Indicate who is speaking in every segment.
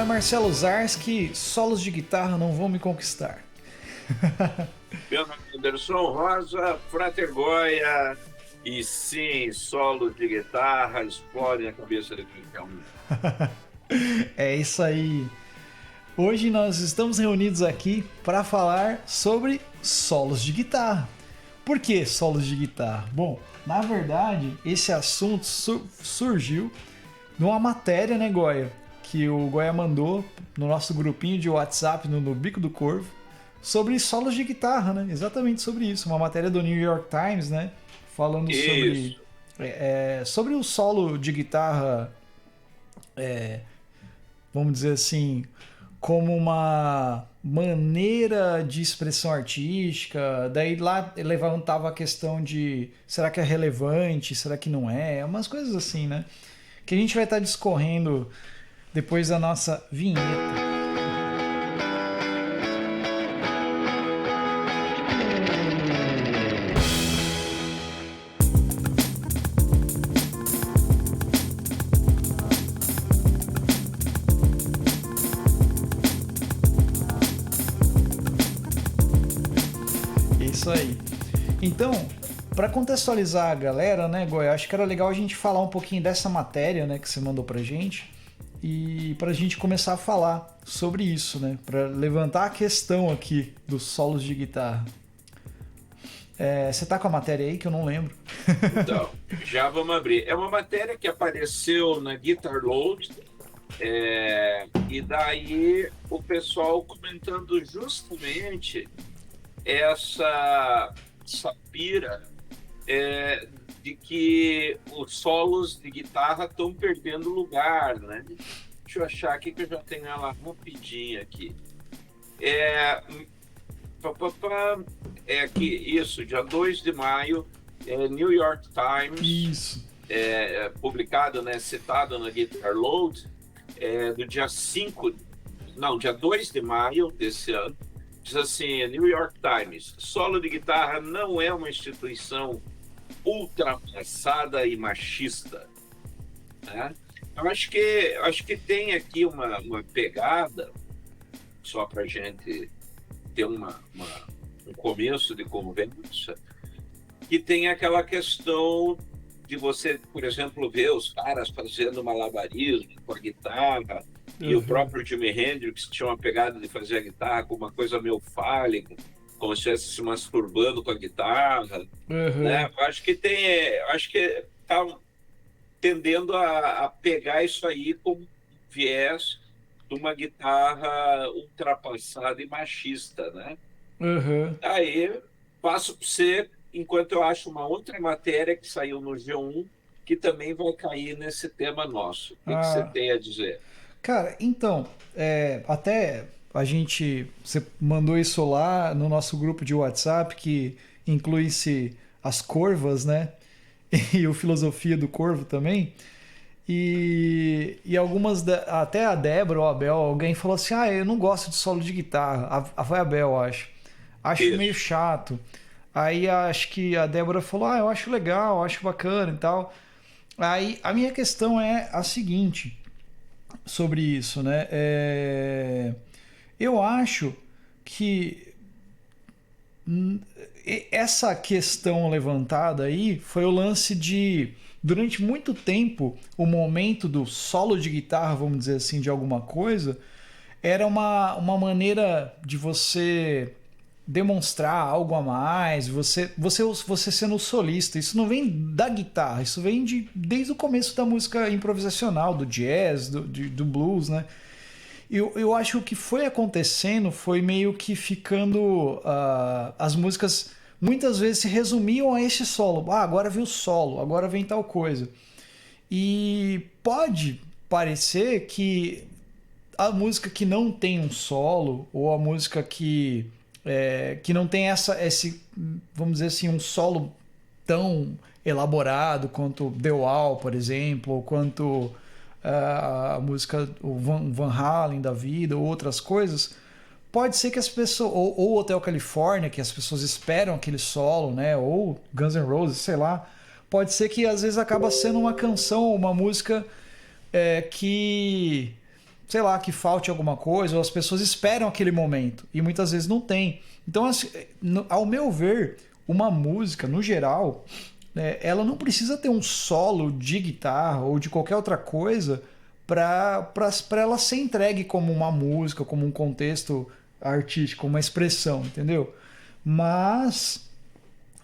Speaker 1: Marcelo Zarski, solos de guitarra não vão me conquistar.
Speaker 2: Meu nome é Anderson Rosa, Frater Goya, e sim, solo de guitarra explodem a cabeça de qualquer um.
Speaker 1: É isso aí. Hoje nós estamos reunidos aqui para falar sobre solos de guitarra. Por que solos de guitarra? Bom, na verdade, esse assunto surgiu numa matéria, né, Goya? Que o Goya mandou no nosso grupinho de WhatsApp, no Bico do Corvo, sobre solos de guitarra, né? Exatamente sobre isso. Uma matéria do New York Times, né? Falando sobre,
Speaker 2: Isso.
Speaker 1: sobre o solo de guitarra, vamos dizer assim, como uma maneira de expressão artística. Daí lá levantava a questão de será que é relevante, será que não é? Umas coisas assim, né? Que a gente vai estar discorrendo depois da nossa vinheta. Isso aí. Então, para contextualizar a galera, né, Goiás, acho que era legal a gente falar um pouquinho dessa matéria, né, que você mandou pra gente, e pra gente começar a falar sobre isso, né, para levantar a questão aqui dos solos de guitarra. Você tá com a matéria aí que eu não lembro?
Speaker 2: Então, já vamos abrir. É uma matéria que apareceu na Guitar Load, e daí o pessoal comentando justamente essa pira de que os solos de guitarra estão perdendo lugar, né? Deixa eu achar aqui que eu já tenho ela rapidinho aqui. É, é que isso, dia 2 de maio, New York Times,
Speaker 1: Isso.
Speaker 2: publicado, né, citado na Guitar Load, do dia 5, não, dia 2 de maio desse ano, diz assim, New York Times, solo de guitarra não é uma instituição ultrapassada e machista, né? Eu acho que tem aqui uma pegada, só para a gente ter um começo de conversa, que tem aquela questão de você, por exemplo, ver os caras fazendo malabarismo com a guitarra, e o próprio Jimi Hendrix tinha uma pegada de fazer a guitarra com uma coisa meio fálica, como se estivesse se masturbando com a guitarra, né? Eu acho que tá tendendo a pegar isso aí como viés de uma guitarra ultrapassada e machista, né?
Speaker 1: Uhum.
Speaker 2: Aí passo para você, enquanto eu acho uma outra matéria que saiu no G1 que também vai cair nesse tema nosso. O que você
Speaker 1: Ah,
Speaker 2: tem a dizer?
Speaker 1: cara, então, até a gente. Você mandou isso lá no nosso grupo de WhatsApp que inclui-se as corvas, né? E o Filosofia do Corvo também. E algumas, até a Débora ou a Bel, alguém falou assim: ah, eu não gosto de solo de guitarra. Foi a Bel, eu acho. Acho meio
Speaker 2: Isso.
Speaker 1: chato. Aí acho que a Débora falou: ah, eu acho legal, eu acho bacana e tal. Aí a minha questão é a seguinte sobre isso, né? Eu acho que essa questão levantada aí foi o lance de, durante muito tempo, o momento do solo de guitarra, vamos dizer assim, de alguma coisa, era uma maneira de você demonstrar algo a mais, você sendo solista. Isso não vem da guitarra, isso vem desde o começo da música improvisacional, do jazz, do blues, né? Eu acho que o que foi acontecendo foi meio que ficando. As músicas muitas vezes se resumiam a este solo. Ah, agora vem o solo, agora vem tal coisa. E pode parecer que a música que não tem um solo, ou a música que não tem esse, vamos dizer assim, um solo tão elaborado quanto The Wall, por exemplo, ou quanto a música o Van Halen da vida, ou outras coisas, pode ser que as pessoas, ou Hotel California, que as pessoas esperam aquele solo, né, ou Guns N' Roses, sei lá, pode ser que às vezes acaba sendo uma canção, uma música que sei lá, que falte alguma coisa, ou as pessoas esperam aquele momento e muitas vezes não tem. Então, assim, ao meu ver, uma música, no geral, né, ela não precisa ter um solo de guitarra ou de qualquer outra coisa para ela ser entregue como uma música, como um contexto artístico, uma expressão, entendeu? Mas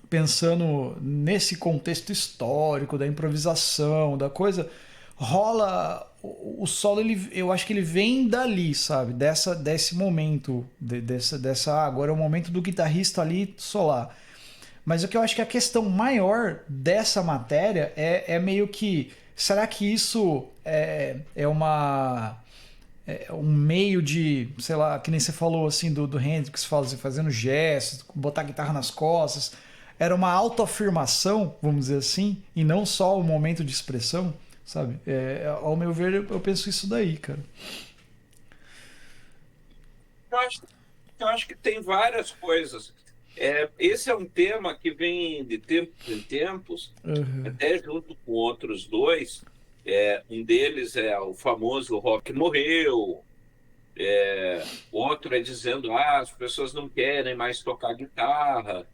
Speaker 1: pensando nesse contexto histórico da improvisação, da coisa, rola o solo, eu acho que ele vem dali, sabe? Desse momento, agora é o momento do guitarrista ali solar. Mas o que eu acho que a questão maior dessa matéria é meio que, será que isso é um meio de, sei lá, que nem você falou assim do Hendrix fazendo gestos, botar a guitarra nas costas, era uma autoafirmação, vamos dizer assim, e não só um momento de expressão, sabe? Ao meu ver, eu penso isso daí, cara.
Speaker 2: Eu acho, eu acho que tem várias coisas. Esse é um tema que vem de tempos em tempos,
Speaker 1: Uhum.
Speaker 2: até junto com outros dois. Um deles é o famoso Rock Morreu, outro é dizendo as pessoas não querem mais tocar guitarra,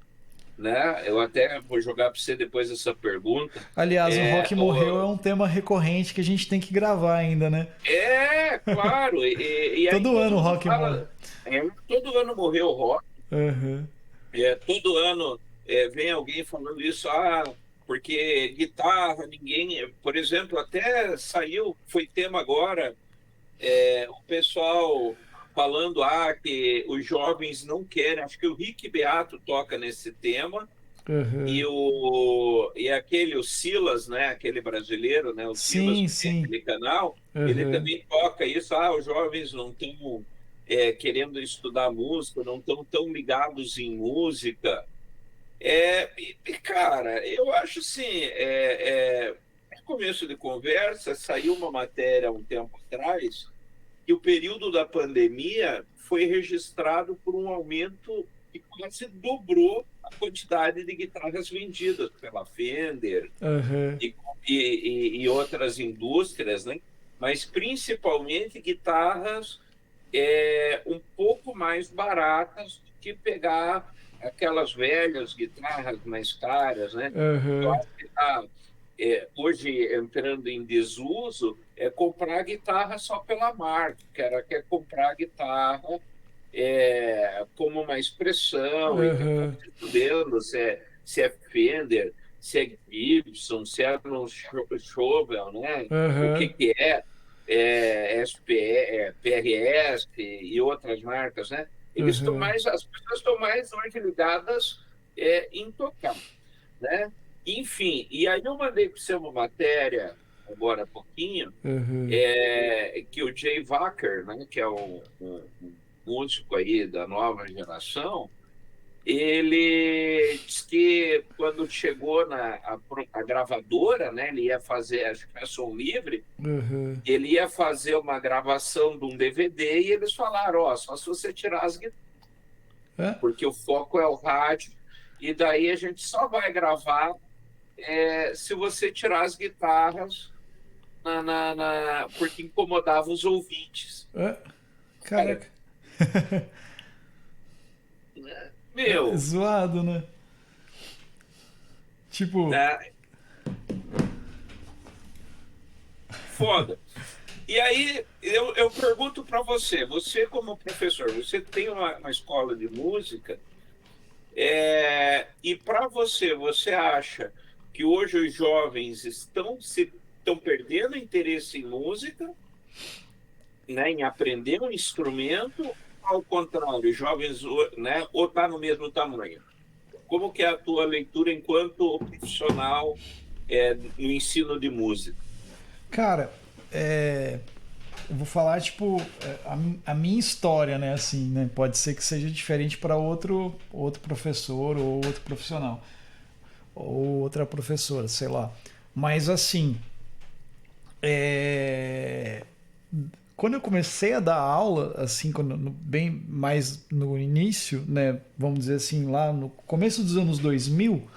Speaker 2: né? Eu até vou jogar para você depois essa pergunta.
Speaker 1: Aliás, o
Speaker 2: É,
Speaker 1: rock morreu é um tema recorrente que a gente tem que gravar ainda, né?
Speaker 2: claro, e aí
Speaker 1: Todo
Speaker 2: todo
Speaker 1: ano o
Speaker 2: mundo
Speaker 1: rock morre.
Speaker 2: fala, todo ano morreu o rock.
Speaker 1: Uhum.
Speaker 2: Todo ano vem alguém falando isso, porque guitarra, ninguém. Por exemplo, até saiu, foi tema agora, o pessoal falando que os jovens não querem. Acho que o Rick Beato toca nesse tema,
Speaker 1: Uhum.
Speaker 2: e aquele, o Silas, né, aquele brasileiro, né, o Silas,
Speaker 1: Sim,
Speaker 2: que tem
Speaker 1: sim.
Speaker 2: aquele canal, ele
Speaker 1: Uhum.
Speaker 2: também toca isso. Os jovens não estão querendo estudar música, não estão tão ligados em música. Cara, eu acho assim, no começo de conversa, saiu uma matéria há um tempo atrás que o período da pandemia foi registrado por um aumento que quase dobrou a quantidade de guitarras vendidas pela Fender
Speaker 1: Uhum.
Speaker 2: e, e outras indústrias, né? Mas principalmente guitarras um pouco mais baratas do que pegar aquelas velhas guitarras mais caras, né? Eu
Speaker 1: Uhum.
Speaker 2: acho que hoje entrando em desuso comprar guitarra só pela marca, que era quer comprar guitarra como uma expressão e ficar
Speaker 1: Uhum.
Speaker 2: estudando se é Fender, se é Gibson, se é um Schovel, né? O
Speaker 1: Uhum.
Speaker 2: que PRS e outras marcas, né?
Speaker 1: Uhum.
Speaker 2: As pessoas estão mais hoje ligadas em tocar, né? Enfim, e aí eu mandei para você uma matéria agora há pouquinho,
Speaker 1: Uhum.
Speaker 2: que o Jay Wacker, né, que é um músico aí da nova geração, ele disse que quando chegou a gravadora, né, ele ia fazer, acho que é som livre,
Speaker 1: Uhum.
Speaker 2: ele ia fazer uma gravação de um DVD e eles falaram, só se você tirar as guitarras,
Speaker 1: É?
Speaker 2: porque o foco é o rádio, e daí a gente só vai gravar se você tirar as guitarras porque incomodava os ouvintes.
Speaker 1: É?
Speaker 2: Cara,
Speaker 1: Caraca. É
Speaker 2: meu,
Speaker 1: zoado, né? Tipo,
Speaker 2: né, foda. E aí eu pergunto para você como professor, você tem uma escola de música, e para você acha que hoje os jovens estão perdendo interesse em música, né, em aprender um instrumento, ao contrário, os jovens, né, ou está no mesmo tamanho? Como que é a tua leitura enquanto profissional no ensino de música?
Speaker 1: cara, eu vou falar, tipo, a minha história, né? Assim, né? Pode ser que seja diferente para outro professor ou outro profissional. Ou outra professora, sei lá. Mas, assim, é, quando eu comecei a dar aula, assim, bem mais no início, né? Vamos dizer assim, lá no começo dos anos 2000,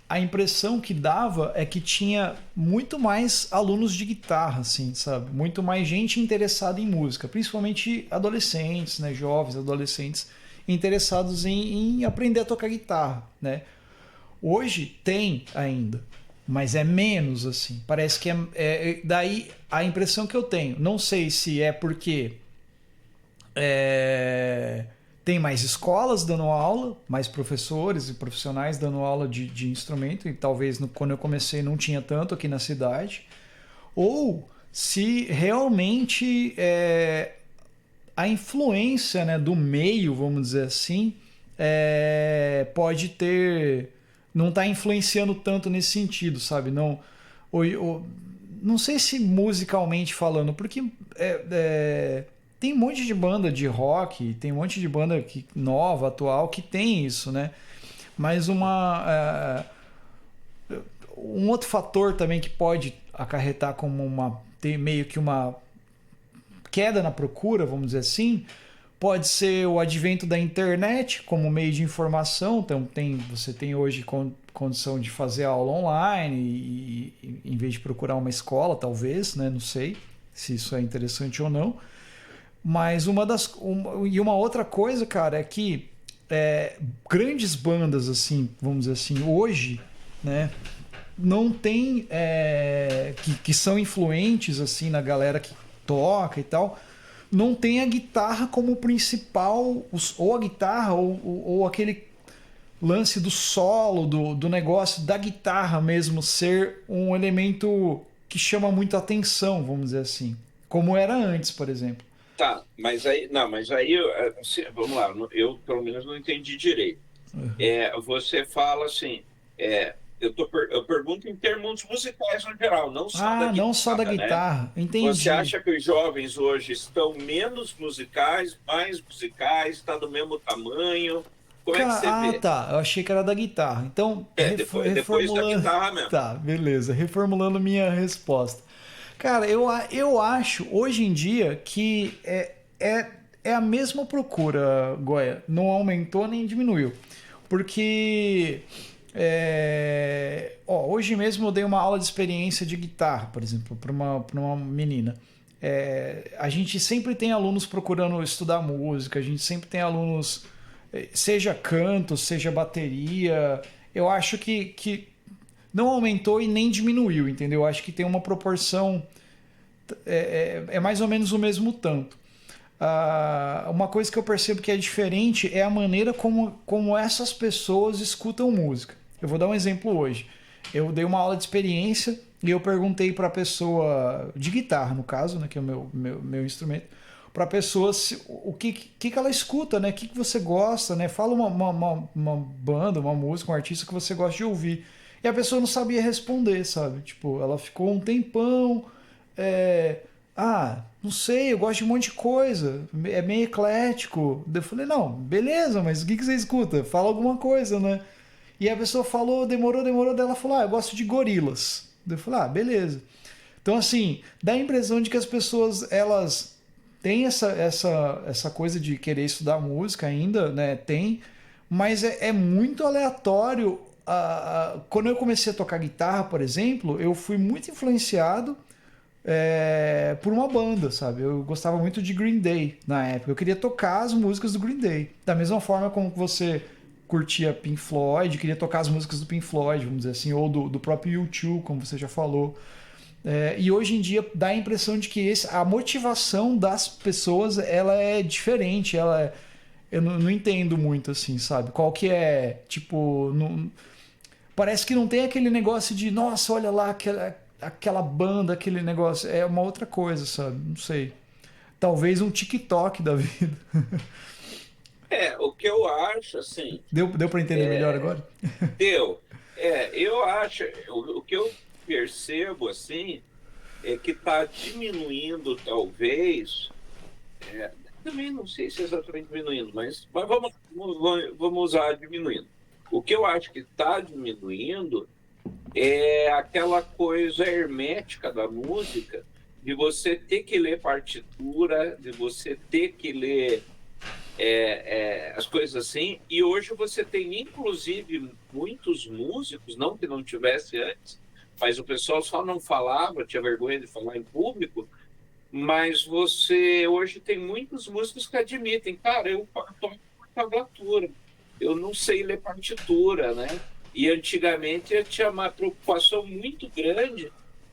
Speaker 1: a impressão que dava é que tinha muito mais alunos de guitarra, assim, sabe? Muito mais gente interessada em música, principalmente adolescentes, né? Jovens, adolescentes interessados em aprender a tocar guitarra, né? Hoje tem ainda, mas é menos, assim. Parece que daí a impressão que eu tenho. Não sei se é porque tem mais escolas dando aula, mais professores e profissionais dando aula de instrumento, e talvez quando eu comecei não tinha tanto aqui na cidade, ou se realmente a influência, né, do meio, vamos dizer assim, pode ter... não está influenciando tanto nesse sentido, sabe? Não sei se musicalmente falando, porque tem um monte de banda de rock, tem um monte de banda nova, atual, que tem isso, né? Mas um outro fator também que pode acarretar como meio que uma queda na procura, vamos dizer assim, pode ser o advento da internet como meio de informação. Então você tem hoje condição de fazer aula online em vez de procurar uma escola, talvez, né? Não sei se isso é interessante ou não. Mas uma outra coisa, cara, é que grandes bandas, assim, vamos dizer assim, hoje, né, não tem que são influentes assim na galera que toca e tal, não tem a guitarra como principal, ou a guitarra ou aquele lance do solo, do negócio da guitarra mesmo ser um elemento que chama muita atenção, vamos dizer assim, como era antes, por exemplo.
Speaker 2: Tá, mas aí, não, mas aí, vamos lá, eu pelo menos não entendi direito. Você fala assim, eu pergunto em termos musicais no geral, não só da guitarra,
Speaker 1: não só da
Speaker 2: né?
Speaker 1: guitarra, entendi.
Speaker 2: Você acha que os jovens hoje estão menos musicais, mais musicais, está do mesmo tamanho? Como é que você vê?
Speaker 1: Tá, eu achei que era da guitarra. Então,
Speaker 2: depois da guitarra mesmo.
Speaker 1: Tá, beleza, reformulando minha resposta. Cara, eu acho hoje em dia que é a mesma procura, Goya. Não aumentou nem diminuiu. Porque hoje mesmo eu dei uma aula de experiência de guitarra, por exemplo, para uma menina. A gente sempre tem alunos procurando estudar música, a gente sempre tem alunos, seja canto, seja bateria. Eu acho que não aumentou e nem diminuiu, entendeu? Acho que tem uma proporção, mais ou menos o mesmo tanto. Uma coisa que eu percebo que é diferente é a maneira como essas pessoas escutam música. Eu vou dar um exemplo hoje. Eu dei uma aula de experiência e eu perguntei para a pessoa, de guitarra no caso, né, que é o meu instrumento, para a pessoa o que ela escuta, né? O que você gosta, né? Fala uma banda, uma música, um artista que você gosta de ouvir. E a pessoa não sabia responder, sabe? Tipo, ela ficou um tempão. Não sei, eu gosto de um monte de coisa. É meio eclético. Eu falei, não, beleza, mas o que você escuta? Fala alguma coisa, né? E a pessoa falou, demorou, daí ela falou, eu gosto de Gorillaz. Eu falei, beleza. Então, assim, dá a impressão de que as pessoas, elas têm essa coisa de querer estudar música ainda, né? Tem, mas é muito aleatório. Quando eu comecei a tocar guitarra, por exemplo, eu fui muito influenciado por uma banda, sabe? Eu gostava muito de Green Day na época. Eu queria tocar as músicas do Green Day. Da mesma forma como você curtia Pink Floyd, queria tocar as músicas do Pink Floyd, vamos dizer assim, ou do próprio U2, como você já falou. E hoje em dia dá a impressão de que a motivação das pessoas ela é diferente, eu não entendo muito, assim, sabe? Qual que é, tipo... Parece que não tem aquele negócio de, nossa, olha lá, aquela banda, aquele negócio. É uma outra coisa, sabe? Não sei. Talvez um TikTok da vida.
Speaker 2: O que eu acho, assim...
Speaker 1: Deu para entender melhor agora?
Speaker 2: Deu. Eu acho... O que eu percebo, assim, é que está diminuindo, talvez... também não sei se é exatamente diminuindo, mas vamos usar diminuindo. O que eu acho que está diminuindo é aquela coisa hermética da música, de você ter que ler partitura, de você ter que ler as coisas assim. E hoje você tem, inclusive, muitos músicos, não que não tivesse antes, mas o pessoal só não falava, tinha vergonha de falar em público, mas você hoje tem muitos músicos que admitem, cara, eu toco por tablatura, eu não sei ler partitura, né? E antigamente eu tinha uma preocupação muito grande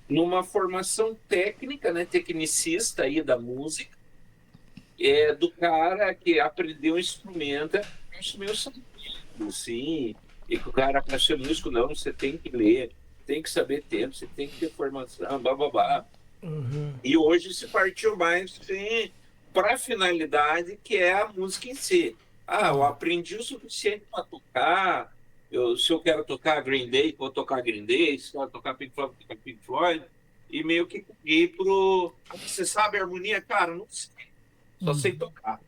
Speaker 2: numa formação técnica, né, tecnicista aí da música, do cara que aprendeu um instrumento, acho meio sabido, sim, e que o cara para ser músico, não, você tem que ler, tem que saber tempo, você tem que ter formação, bababá. E hoje se partiu mais para a finalidade que é a música em si. Ah, eu aprendi o suficiente para tocar. Se eu quero tocar Green Day, vou tocar Green Day. Se eu quero tocar Pink Floyd, vou tocar Pink Floyd. E meio que ir pro. Você sabe a harmonia? Cara, não sei. Só sei tocar.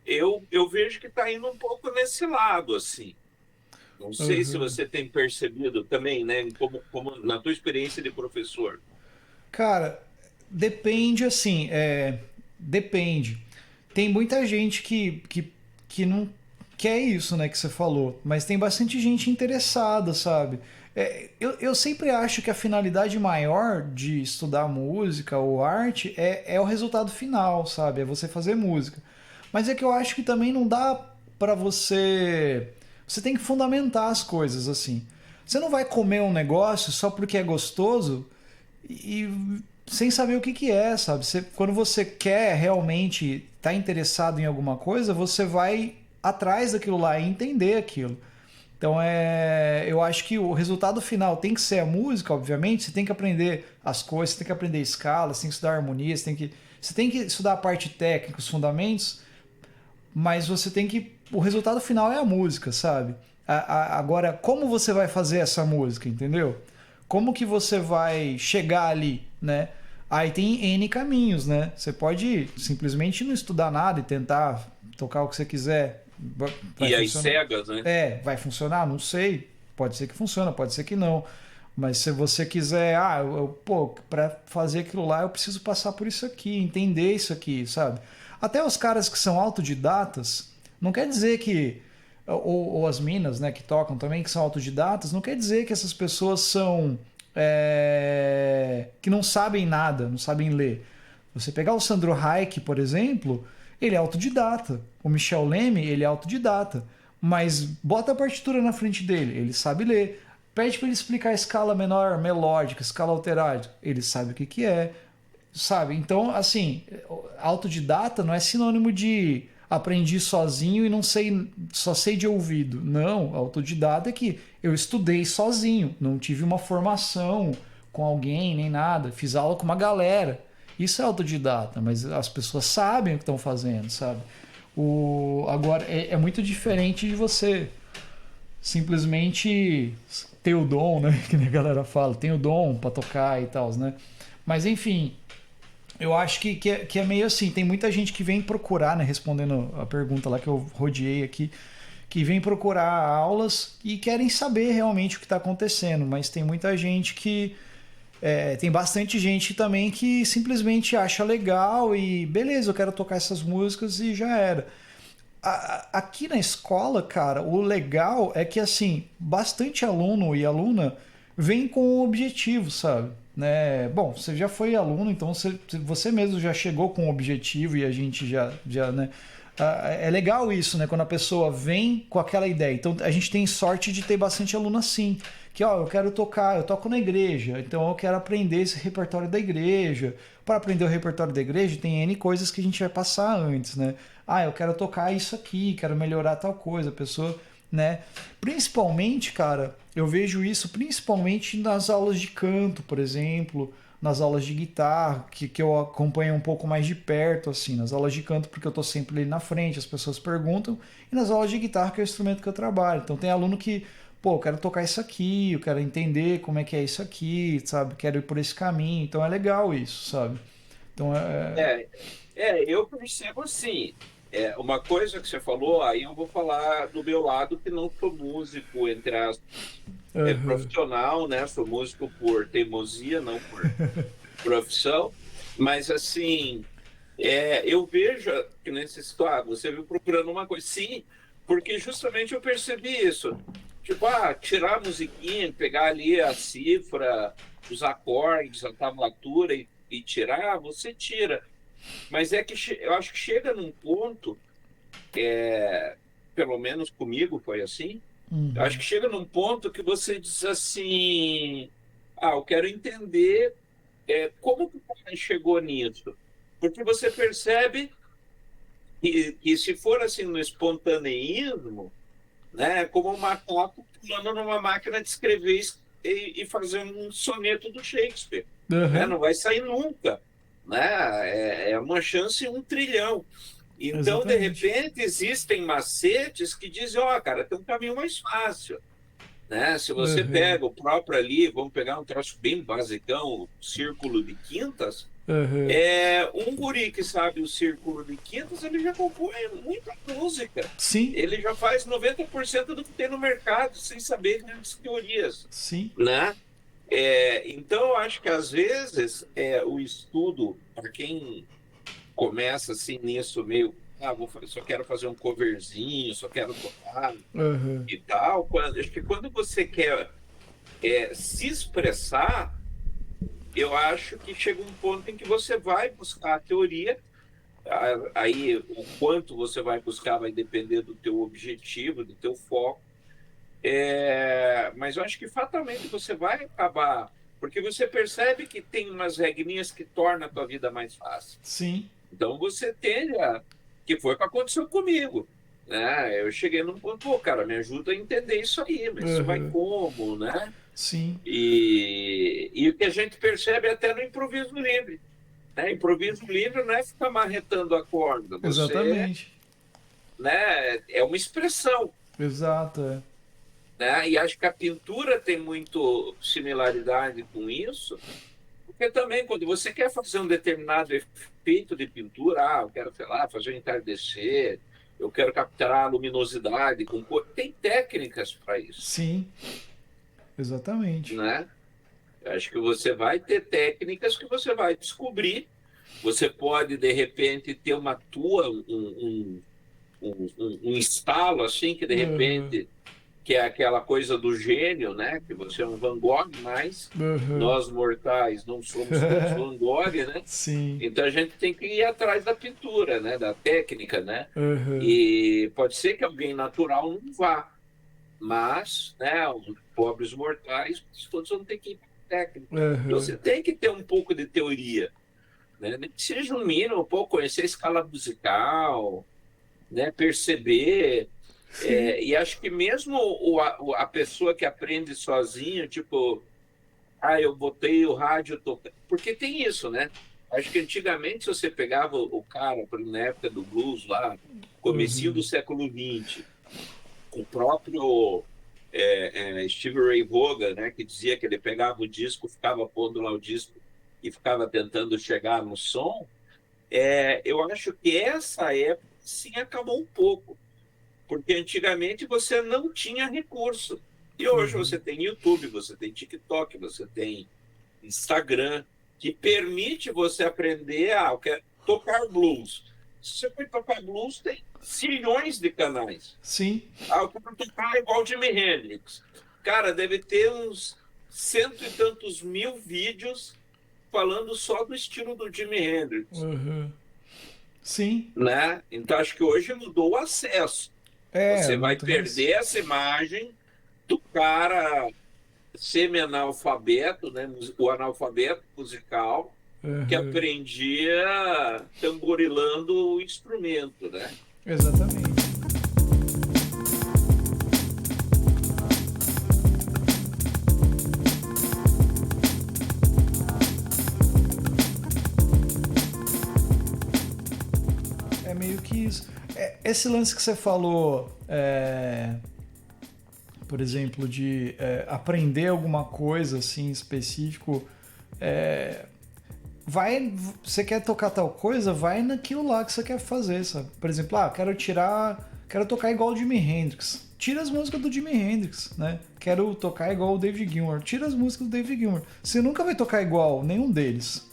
Speaker 2: Eu vejo que está indo um pouco nesse lado, assim. Não sei se você tem percebido também, né? Como na tua experiência de professor.
Speaker 1: Cara, depende assim, depende. Tem muita gente que não quer isso, né, que você falou, mas tem bastante gente interessada, sabe? Eu sempre acho que a finalidade maior de estudar música ou arte é o resultado final, sabe? É você fazer música. Mas é que eu acho que também não dá pra você. Você tem que fundamentar as coisas assim. Você não vai comer um negócio só porque é gostoso e sem saber o que, que é, sabe? Quando você quer realmente estar interessado em alguma coisa, você vai atrás daquilo lá e entender aquilo. Então eu acho que o resultado final tem que ser a música, obviamente. Você tem que aprender as coisas, você tem que aprender escala, você tem que estudar harmonia, você tem que estudar a parte técnica, os fundamentos, mas você tem que. O resultado final é a música, sabe? Agora, como você vai fazer essa música, entendeu? Como que você vai chegar ali, né? Aí tem N caminhos, né? Você pode simplesmente não estudar nada e tentar tocar o que você quiser. Vai
Speaker 2: E as
Speaker 1: funcionar?
Speaker 2: cegas, né?
Speaker 1: Vai funcionar? Não sei. Pode ser que funcione, pode ser que não. Mas se você quiser, pô, para fazer aquilo lá eu preciso passar por isso aqui, entender isso aqui, sabe? Até os caras que são autodidatas, não quer dizer que ou as minas, né, que tocam também, que são autodidatas, não quer dizer que essas pessoas são que não sabem nada, não sabem ler. Você pegar o Sandro Hayek, por exemplo, ele é autodidata. O Michel Leme, ele é autodidata. Mas bota a partitura na frente dele, ele sabe ler. Pede para ele explicar a escala menor melódica, escala alterada, ele sabe o que, que é, sabe? Então, assim, autodidata não é sinônimo de aprendi sozinho e não sei, só sei de ouvido. Não, autodidata é que eu estudei sozinho, não tive uma formação com alguém nem nada, fiz aula com uma galera. Isso é autodidata, mas as pessoas sabem o que estão fazendo, sabe? Agora, é muito diferente de você simplesmente ter o dom, né? Que a galera fala, tem o dom para tocar e tal, né? Mas enfim, eu acho que é meio assim. Tem muita gente que vem procurar, né? Respondendo a pergunta lá que eu rodeei aqui, que vem procurar aulas e querem saber realmente o que está acontecendo, mas tem muita gente que. Tem bastante gente também que simplesmente acha legal e beleza, eu quero tocar essas músicas e já era. Aqui na escola, cara, o legal é que assim, bastante aluno e aluna vem com um objetivo, sabe? Né? Bom, você já foi aluno, então você mesmo já chegou com um objetivo e a gente já né? É legal isso, né? Quando a pessoa vem com aquela ideia. Então a gente tem sorte de ter bastante aluno assim. Que ó, eu quero tocar, eu toco na igreja, então eu quero aprender esse repertório da igreja. Para aprender o repertório da igreja, tem N coisas que a gente vai passar antes, né? Eu quero tocar isso aqui, quero melhorar tal coisa, a pessoa, né? Principalmente, cara, eu vejo isso principalmente nas aulas de canto, por exemplo, nas aulas de guitarra, que eu acompanho um pouco mais de perto, assim, nas aulas de canto, porque eu tô sempre ali na frente, as pessoas perguntam, e nas aulas de guitarra, que é o instrumento que eu trabalho. Então tem aluno que, pô, eu quero tocar isso aqui, eu quero entender como é que é isso aqui, sabe? Quero ir por esse caminho, então é legal isso, sabe? Então
Speaker 2: É, eu percebo assim. Uma coisa que você falou, aí eu vou falar do meu lado, que não sou músico, entre aspas, profissional, né? Sou músico por teimosia, não por profissão. Mas, assim, Eu vejo que nesse situação, você viu procurando uma coisa. Sim, porque justamente eu percebi isso. Tipo, tirar a musiquinha, pegar ali a cifra, os acordes, a tablatura e tirar, você tira. Mas é que eu acho que chega num ponto, pelo menos comigo foi assim, eu acho
Speaker 1: Uhum.
Speaker 2: que chega num ponto que você diz assim, eu quero entender como que o cara chegou nisso. Porque você percebe que se for assim no espontaneísmo, né, é como um macaco pulando numa máquina de escrever e fazer um soneto do Shakespeare, né?
Speaker 1: Aham.
Speaker 2: Não vai sair nunca, né? É uma chance em 1 trilhão. Então, de
Speaker 1: Exatamente.
Speaker 2: repente, existem macetes que dizem, cara, tem um caminho mais fácil, né? Se você
Speaker 1: Aham.
Speaker 2: pega o próprio ali, vamos pegar um troço bem basicão, o círculo de quintas,
Speaker 1: Aham.
Speaker 2: um guri que sabe o círculo de quintas, ele já compõe muita música.
Speaker 1: Sim.
Speaker 2: Ele já faz 90% do que tem no mercado, sem saber grandes teorias,
Speaker 1: Sim.
Speaker 2: né? Então, eu acho que às vezes o estudo, para quem começa assim nisso, meio, só quero fazer um coverzinho, só quero tocar
Speaker 1: Aham.
Speaker 2: e tal, acho que quando você quer se expressar, eu acho que chega um ponto em que você vai buscar a teoria. Aí o quanto você vai buscar vai depender do teu objetivo, do teu foco. Mas eu acho que fatalmente você vai acabar, porque você percebe que tem umas regrinhas que tornam a tua vida mais fácil.
Speaker 1: Sim.
Speaker 2: Então você tende que foi o que aconteceu comigo, né? Eu cheguei num ponto, pô, cara, me ajuda a entender isso aí, mas isso vai
Speaker 1: Aham.
Speaker 2: como, né?
Speaker 1: Sim.
Speaker 2: E o que a gente percebe até no improviso livre, né? Improviso livre não é ficar marretando a corda, você,
Speaker 1: Exatamente.
Speaker 2: né? É uma expressão,
Speaker 1: Exato, é.
Speaker 2: né? E acho que a pintura tem muito similaridade com isso, porque também quando você quer fazer um determinado efeito de pintura, eu quero, sei lá, fazer um entardecer, eu quero capturar a luminosidade com cor, tem técnicas para isso,
Speaker 1: Sim. Exatamente.
Speaker 2: né? Eu acho que você vai ter técnicas que você vai descobrir. Você pode, de repente, ter uma tua, um estalo assim, que de
Speaker 1: Aham.
Speaker 2: repente que é aquela coisa do gênio, né? Que você é um Van Gogh, mas
Speaker 1: Aham.
Speaker 2: nós mortais não somos todos Van Gogh, né?
Speaker 1: Sim.
Speaker 2: Então a gente tem que ir atrás da pintura, né? Da técnica, né?
Speaker 1: Aham.
Speaker 2: E pode ser que alguém natural não vá, mas, né? Os pobres mortais, todos vão ter que ir para a técnica. Então
Speaker 1: Aham.
Speaker 2: você tem que ter um pouco de teoria, né? Nem que seja um mínimo, um pouco conhecer a escala musical, né? Perceber.
Speaker 1: Sim.
Speaker 2: E acho que mesmo a pessoa que aprende sozinho, tipo, eu botei o rádio tocando. Porque tem isso, né? Acho que antigamente, se você pegava o cara, na época do blues, lá, comecinho do
Speaker 1: Aham.
Speaker 2: século XX, o próprio Steve Ray Vaughan, né, que dizia que ele pegava o disco, ficava pondo lá o disco e ficava tentando chegar no som, eu acho que essa época, sim, acabou um pouco porque antigamente você não tinha recurso. E hoje
Speaker 1: Aham.
Speaker 2: você tem YouTube, você tem TikTok, você tem Instagram, que permite você aprender tocar blues. Se você for tocar blues, tem zilhões de canais.
Speaker 1: Sim.
Speaker 2: Eu quero tocar igual Jimi Hendrix. Cara, deve ter uns cento e tantos mil vídeos falando só do estilo do Jimi Hendrix,
Speaker 1: Aham. Sim.
Speaker 2: né? Então acho que hoje mudou o acesso.
Speaker 1: É,
Speaker 2: Você vai
Speaker 1: muito mais.
Speaker 2: perder essa imagem do cara semi-analfabeto, né? O analfabeto musical, que
Speaker 1: Aham.
Speaker 2: aprendia tamborilando o instrumento, né?
Speaker 1: Exatamente. É meio que isso. Esse lance que você falou, por exemplo, de aprender alguma coisa assim específico, é, vai, você quer tocar tal coisa, vai naquilo lá que você quer fazer, sabe? Por exemplo, quero tocar igual o Jimi Hendrix. tira as músicas do Jimi Hendrix, né? Quero tocar igual o David Gilmour. Tira as músicas do David Gilmour. Você nunca vai tocar igual nenhum deles.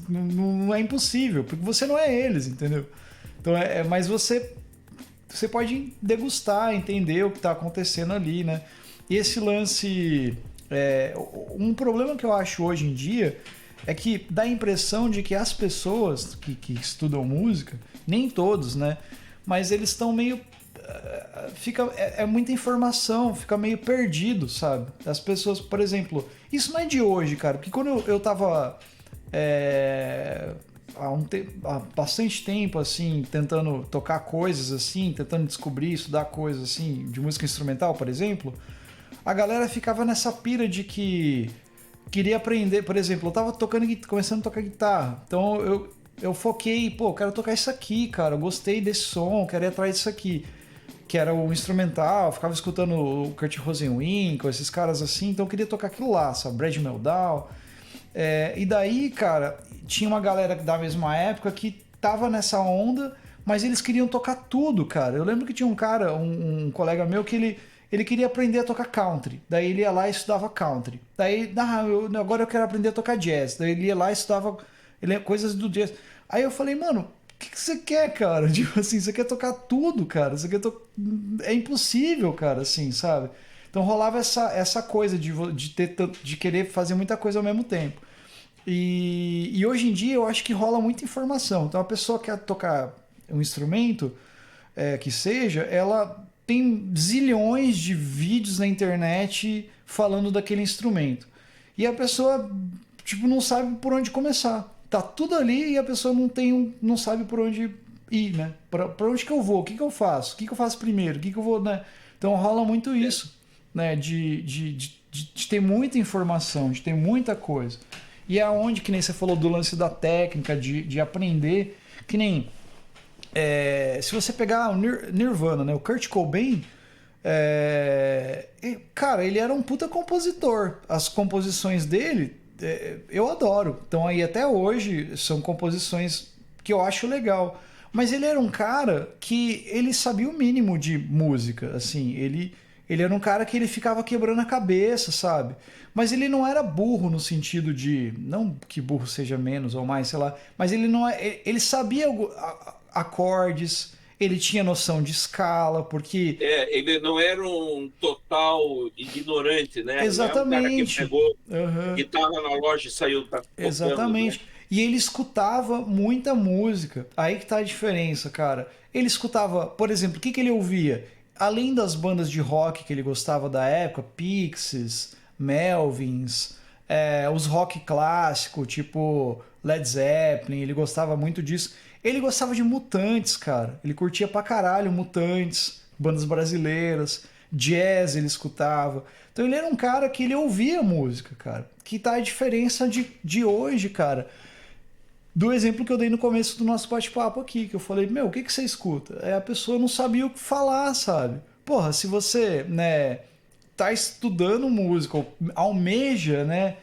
Speaker 1: Não é impossível, porque você não é eles, entendeu? Então, mas você pode degustar, entender o que está acontecendo ali, né? E esse lance... um problema que eu acho hoje em dia é que dá a impressão de que as pessoas que estudam música, nem todos, né? Mas eles estão meio... é muita informação, fica meio perdido, sabe? As pessoas, por exemplo... Isso não é de hoje, cara. Porque quando eu tava... há bastante tempo, assim, tentando tocar coisas, assim, tentando descobrir, estudar coisas, assim, de música instrumental, por exemplo, a galera ficava nessa pira de que queria aprender, por exemplo, eu tava começando a tocar guitarra, então eu foquei, pô, quero tocar isso aqui, cara, eu gostei desse som, quero ir atrás disso aqui, que era o instrumental, eu ficava escutando o Kurt Rosenwinkel, esses caras assim, então eu queria tocar aquilo lá, sabe, Brad Meldau, e daí, cara, tinha uma galera da mesma época que tava nessa onda, mas eles queriam tocar tudo, cara. Eu lembro que tinha um cara, um colega meu, que ele queria aprender a tocar country. Daí ele ia lá e estudava country. Daí, agora eu quero aprender a tocar jazz. Daí ele ia lá e estudava coisas do jazz. Aí eu falei, mano, o que você quer, cara? Tipo assim, você quer tocar tudo, cara. É impossível, cara, assim, sabe? Então rolava essa coisa de querer fazer muita coisa ao mesmo tempo. E hoje em dia eu acho que rola muita informação. Então a pessoa quer tocar um instrumento que seja, ela tem zilhões de vídeos na internet falando daquele instrumento. E a pessoa tipo, não sabe por onde começar. Tá tudo ali e a pessoa não sabe por onde ir, né? Pra onde que eu vou? O que que eu faço? O que que eu faço primeiro? O que que eu vou, né? Então rola muito isso, né? De ter muita informação, de ter muita coisa. E é onde, que nem você falou do lance da técnica, de aprender, que nem... se você pegar o Nirvana, né? O Kurt Cobain, cara, ele era um puta compositor. As composições dele, eu adoro. Então aí até hoje são composições que eu acho legal. Mas ele era um cara que ele sabia o mínimo de música, assim, ele era um cara que ele ficava quebrando a cabeça, sabe? Mas ele não era burro no sentido de... Não que burro seja menos ou mais, sei lá. Mas ele não ele sabia acordes, ele tinha noção de escala, porque...
Speaker 2: ele não era um total ignorante, né?
Speaker 1: Exatamente.
Speaker 2: Não é um cara que pegou guitarra na loja e saiu tocando.
Speaker 1: Exatamente. Né? E ele escutava muita música. Aí que tá a diferença, cara. Ele escutava, por exemplo, o que ele ouvia? Além das bandas de rock que ele gostava da época, Pixies, Melvins, os rock clássico, tipo Led Zeppelin, ele gostava muito disso. Ele gostava de Mutantes, cara. Ele curtia pra caralho Mutantes, bandas brasileiras, jazz ele escutava. Então ele era um cara que ele ouvia música, cara. Que tá a diferença de hoje, cara. Do exemplo que eu dei no começo do nosso bate-papo aqui, que eu falei, meu, o que você escuta? A pessoa não sabia o que falar, sabe? Porra, se você, né, tá estudando música, ou almeja, né,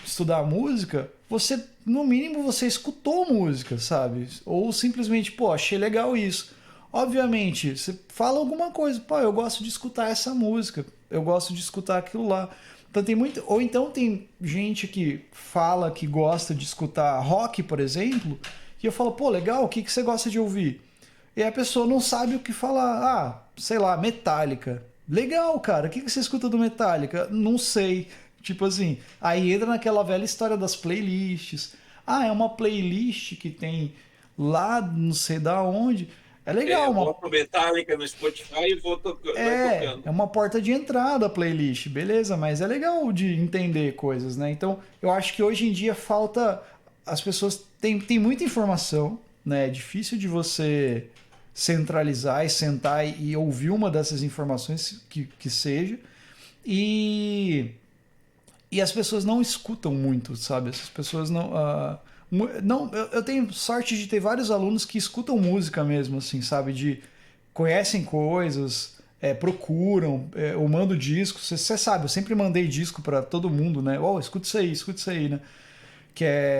Speaker 1: estudar música, você, no mínimo, você escutou música, sabe? Ou simplesmente, pô, achei legal isso. Obviamente, você fala alguma coisa, pô, eu gosto de escutar essa música, eu gosto de escutar aquilo lá. Então tem muito, ou então tem gente que fala que gosta de escutar rock, por exemplo, e eu falo, pô, legal, o que você gosta de ouvir? E a pessoa não sabe o que falar. Sei lá, Metallica. Legal, cara, o que você escuta do Metallica? Não sei. Tipo assim, aí entra naquela velha história das playlists. É uma playlist que tem lá, não sei da onde. É legal.
Speaker 2: Boto Metallica no Spotify e vou tocando.
Speaker 1: É uma porta de entrada a playlist, beleza, mas é legal de entender coisas, né? Então, eu acho que hoje em dia falta... As pessoas têm muita informação, né? É difícil de você centralizar e sentar e ouvir uma dessas informações que seja. E as pessoas não escutam muito, sabe? Essas pessoas não... Não, eu tenho sorte de ter vários alunos que escutam música mesmo, assim, sabe? Conhecem coisas, procuram, eu mando discos. Você sabe, eu sempre mandei disco para todo mundo, né? Escuta isso aí, né?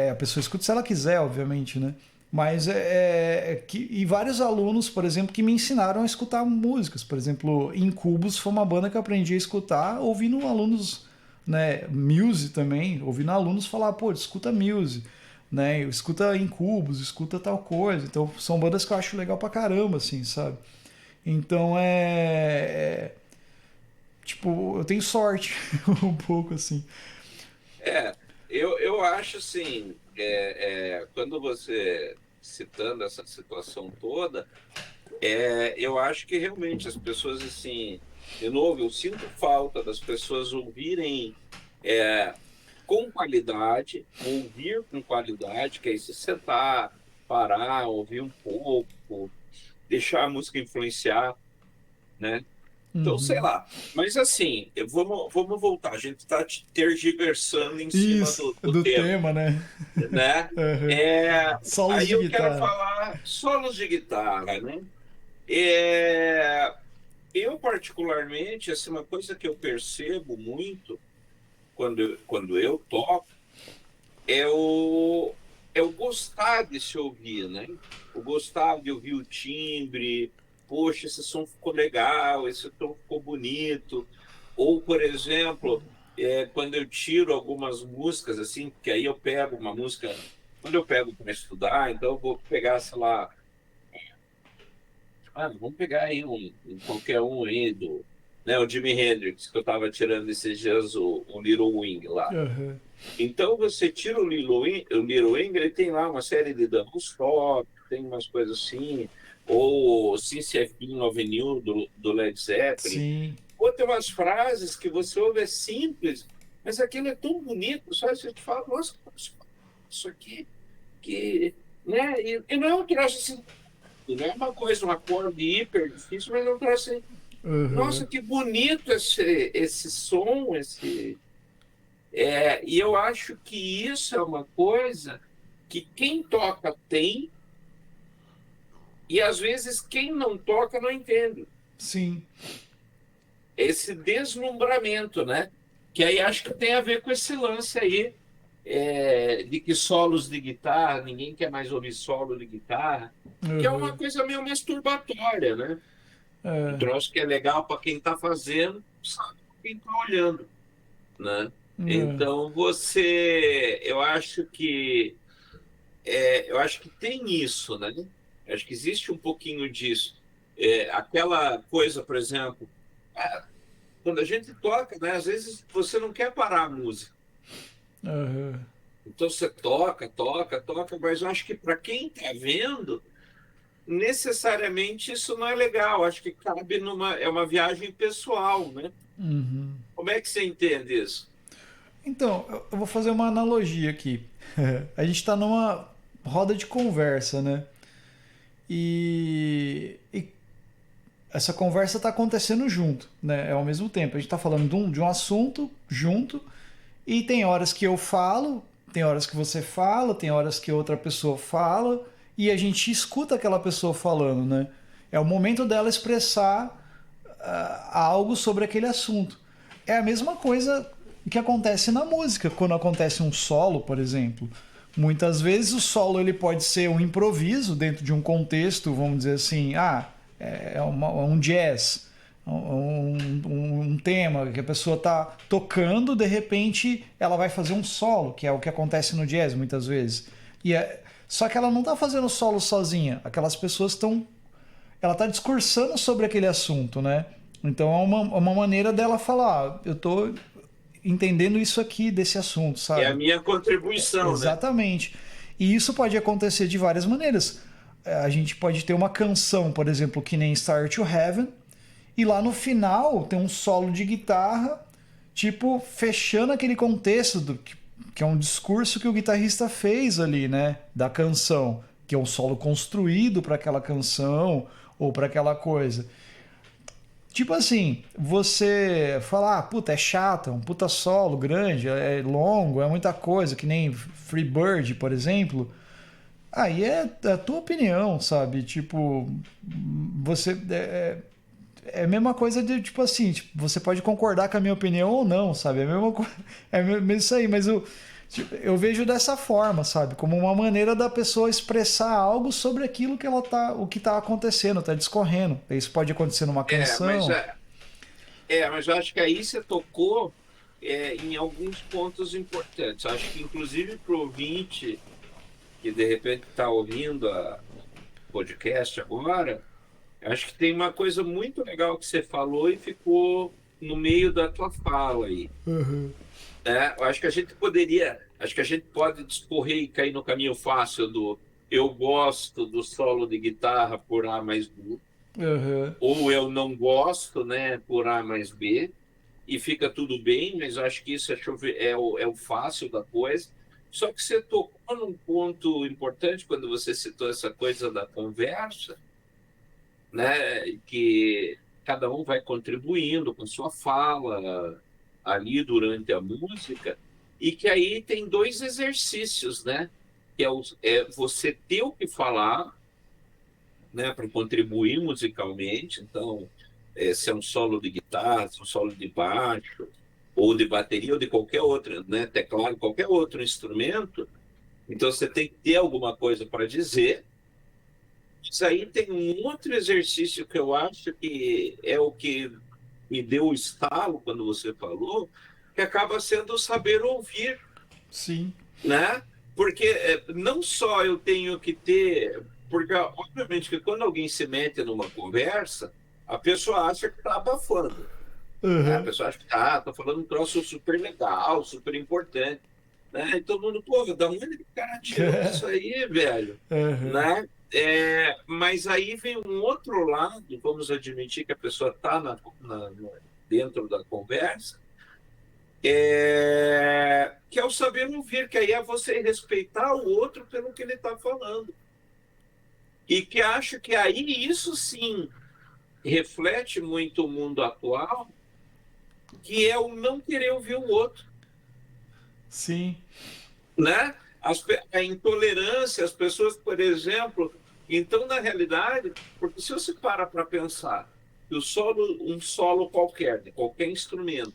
Speaker 1: A pessoa escuta se ela quiser, obviamente, né? Mas e vários alunos, por exemplo, que me ensinaram a escutar músicas. Por exemplo, Incubus foi uma banda que eu aprendi a escutar ouvindo alunos, né, Muse também, ouvindo alunos falar, pô, escuta Muse, né, escuta Incubus, escuta tal coisa. Então são bandas que eu acho legal pra caramba, assim, sabe? Então tipo, eu tenho sorte um pouco assim.
Speaker 2: É, eu acho assim, quando você citando essa situação toda, eu acho que realmente as pessoas, assim, de novo, eu sinto falta das pessoas ouvirem com qualidade, ouvir com qualidade, que é se sentar, parar, ouvir um pouco, deixar a música influenciar, né? Então, sei
Speaker 1: Uhum.
Speaker 2: lá. Mas assim, vamos voltar. A gente está tergiversando em cima
Speaker 1: Isso,
Speaker 2: do
Speaker 1: do
Speaker 2: tema,
Speaker 1: tema, né?
Speaker 2: né?
Speaker 1: Uhum.
Speaker 2: É,
Speaker 1: Solos
Speaker 2: aí
Speaker 1: de
Speaker 2: eu quero
Speaker 1: guitarra.
Speaker 2: falar solos de guitarra, né? É, eu, particularmente, assim, uma coisa que eu percebo muito quando eu toco é o gostar de se ouvir, né? O gostar de ouvir o timbre, poxa, esse som ficou legal, esse tom ficou bonito. Ou, por exemplo, quando eu tiro algumas músicas, assim, que aí eu pego uma música, quando eu pego para estudar, então eu vou pegar, sei lá, vamos pegar aí qualquer um aí né, o Jimi Hendrix, que eu estava tirando esses dias o Little Wing lá.
Speaker 1: Uhum.
Speaker 2: Então você tira o Little Wing, ele tem lá uma série de double stop, tem umas coisas assim, ou Since I've Been Loving You do Led Zeppelin.
Speaker 1: Sim.
Speaker 2: Ou tem umas frases que você ouve é simples, mas aquilo é tão bonito, sabe? Você te fala, nossa, isso aqui, que, né? E não é um troço assim, não é uma coisa, um acorde hiper difícil, mas é um troço assim,
Speaker 1: Uhum.
Speaker 2: nossa, que bonito esse som, e eu acho que isso é uma coisa que quem toca tem, e às vezes quem não toca não entende.
Speaker 1: Sim.
Speaker 2: Esse deslumbramento, né? Que aí acho que tem a ver com esse lance aí, de que solos de guitarra, ninguém quer mais ouvir solo de guitarra, que é uma
Speaker 1: Uhum.
Speaker 2: coisa meio masturbatória, né? Um
Speaker 1: É.
Speaker 2: troço que é legal para quem está fazendo, sabe para quem está olhando, né?
Speaker 1: É.
Speaker 2: Então eu acho que tem isso, né? Eu acho que existe um pouquinho disso. Aquela coisa, por exemplo, ah, quando a gente toca, né? Às vezes você não quer parar a música.
Speaker 1: Uhum.
Speaker 2: Então você toca, toca, toca, mas eu acho que para quem está vendo, necessariamente isso não é legal. Acho que cabe é uma viagem pessoal, né?
Speaker 1: Uhum.
Speaker 2: Como é que você entende isso?
Speaker 1: Então, eu vou fazer uma analogia aqui. A gente está numa roda de conversa, né? E essa conversa está acontecendo junto, né? É ao mesmo tempo. A gente está falando de um assunto junto e tem horas que eu falo, tem horas que você fala, tem horas que outra pessoa fala e a gente escuta aquela pessoa falando, né? É o momento dela expressar algo sobre aquele assunto. É a mesma coisa que acontece na música, quando acontece um solo, por exemplo. Muitas vezes o solo ele pode ser um improviso dentro de um contexto, vamos dizer assim, um jazz, um tema que a pessoa está tocando, de repente ela vai fazer um solo, que é o que acontece no jazz muitas vezes. Só que ela não está fazendo solo sozinha, aquelas pessoas estão. Ela está discursando sobre aquele assunto, né? Então é uma maneira dela falar, eu estou entendendo isso aqui desse assunto,
Speaker 2: É a
Speaker 1: sabe?
Speaker 2: minha contribuição, né?
Speaker 1: Exatamente. E isso pode acontecer de várias maneiras. A gente pode ter uma canção, por exemplo, que nem Star to Heaven, e lá no final tem um solo de guitarra, tipo, fechando aquele contexto que é um discurso que o guitarrista fez ali, né? Da canção, que é um solo construído para aquela canção ou para aquela coisa. Tipo assim, você fala, puta, é chato, é um puta solo grande, é longo, é muita coisa, que nem Free Bird, por exemplo. Aí é a tua opinião, sabe? Tipo, você. É a mesma coisa de, tipo assim, tipo, você pode concordar com a minha opinião ou não, sabe? É a mesma coisa. É mesmo isso aí, mas Eu vejo dessa forma, sabe? Como uma maneira da pessoa expressar algo sobre aquilo que ela tá, o que tá acontecendo, tá discorrendo. Isso pode acontecer numa
Speaker 2: É, mas,
Speaker 1: canção.
Speaker 2: mas eu acho que aí você tocou em alguns pontos importantes. Acho que, inclusive, para o ouvinte que de repente está ouvindo a podcast agora, acho que tem uma coisa muito legal que você falou e ficou no meio da tua fala aí.
Speaker 1: Uhum.
Speaker 2: Eu acho que a gente pode discorrer e cair no caminho fácil do eu gosto do solo de guitarra por A mais B,
Speaker 1: Uhum.
Speaker 2: ou eu não gosto, né, por A mais B, e fica tudo bem, mas eu acho que isso é o fácil da coisa. Só que você tocou num ponto importante quando você citou essa coisa da conversa, né, que cada um vai contribuindo com sua fala ali durante a música, e que aí tem dois exercícios, né? Que é você ter o que falar, né, para contribuir musicalmente. Então, se é um solo de guitarra, se é um solo de baixo, ou de bateria, ou de qualquer outro, né, teclado, qualquer outro instrumento, então você tem que ter alguma coisa para dizer. Isso aí tem um outro exercício que eu acho que é o que me deu o estalo quando você falou, que acaba sendo o saber ouvir,
Speaker 1: Sim.
Speaker 2: né? Porque não só eu tenho que ter, porque obviamente que quando alguém se mete numa conversa, a pessoa acha que está abafando, né? A
Speaker 1: Uhum.
Speaker 2: pessoa acha que tá falando um troço super legal, super importante, né? E todo mundo, pô, da onde que o cara tirou isso aí, velho?
Speaker 1: Uhum.
Speaker 2: Né? Mas aí vem um outro lado, vamos admitir que a pessoa está dentro da conversa, que é o saber ouvir, que aí é você respeitar o outro pelo que ele está falando. E que acho que aí isso sim reflete muito o mundo atual, que é o não querer ouvir o outro,
Speaker 1: Sim.
Speaker 2: né? A intolerância, as pessoas, por exemplo, então na realidade, porque se você para pensar que um solo qualquer, de qualquer instrumento,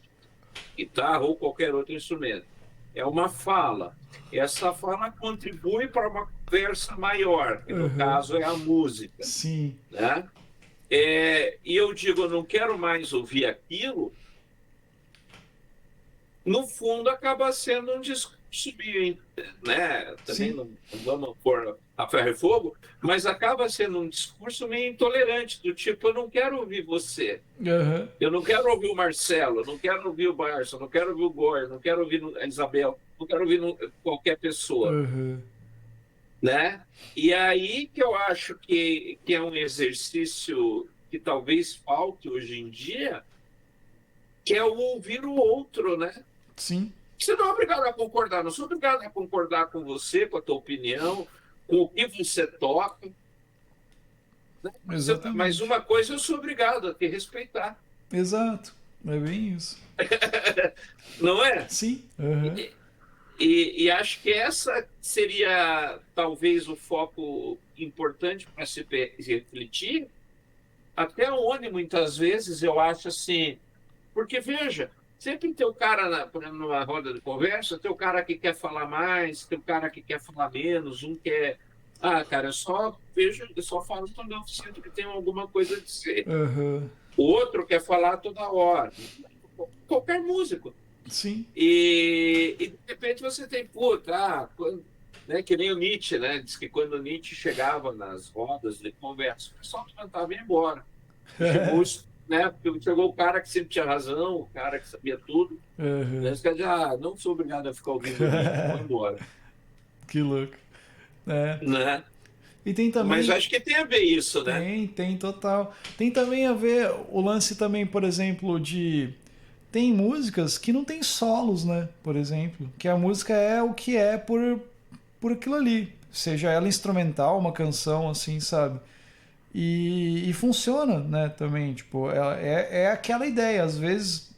Speaker 2: guitarra ou qualquer outro instrumento, é uma fala. Essa fala contribui para uma conversa maior, que no
Speaker 1: Uhum.
Speaker 2: caso é a música,
Speaker 1: Sim.
Speaker 2: né? E eu digo, eu não quero mais ouvir aquilo, no fundo acaba sendo um discurso, né? Também
Speaker 1: Sim.
Speaker 2: não vamos pôr a ferro e fogo, mas acaba sendo um discurso meio intolerante, do tipo, eu não quero ouvir você,
Speaker 1: Uhum.
Speaker 2: eu não quero ouvir o Marcelo, eu não quero ouvir o Barça, eu não quero ouvir o Goy, eu não quero ouvir a Isabel, não quero ouvir qualquer pessoa,
Speaker 1: Uhum.
Speaker 2: né? E aí que eu acho que é um exercício que talvez falte hoje em dia, que é o ouvir o outro, né?
Speaker 1: Sim.
Speaker 2: Você não é obrigado a concordar, não sou obrigado a concordar com você, com a tua opinião, com o que você toca, né? Mas
Speaker 1: Exatamente.
Speaker 2: uma coisa eu sou obrigado a te respeitar,
Speaker 1: Exato. É bem isso.
Speaker 2: não é?
Speaker 1: Sim. Uhum.
Speaker 2: E acho que essa seria talvez o foco importante para se refletir, até onde muitas vezes eu acho assim, porque veja, sempre tem o cara, por exemplo, numa roda de conversa, tem o cara que quer falar mais, tem o cara que quer falar menos, um quer. Ah, cara, eu só vejo, eu só falo quando eu sinto que tem alguma coisa a dizer.
Speaker 1: Uhum.
Speaker 2: O outro quer falar toda hora. Qualquer músico.
Speaker 1: Sim.
Speaker 2: E de repente você tem, puta, né, que nem o Nietzsche, né? Diz que quando o Nietzsche chegava nas rodas de conversa, o pessoal levantava e ia embora. E chegou, né, chegou o cara que sempre tinha razão, o cara que sabia tudo. Né?
Speaker 1: Uhum.
Speaker 2: Você quer dizer, não sou obrigado a ficar ouvindo o Nietzsche, vou embora.
Speaker 1: Que louco. É.
Speaker 2: Né?
Speaker 1: E tem
Speaker 2: Mas
Speaker 1: também.
Speaker 2: acho que tem a ver isso, né?
Speaker 1: Tem total. Tem também a ver o lance também, por exemplo, de. Tem músicas que não tem solos, né? Por exemplo. Que a música é o que é por aquilo ali. Seja ela instrumental, uma canção, assim, sabe? E funciona, né? Também, tipo, é aquela ideia. Às vezes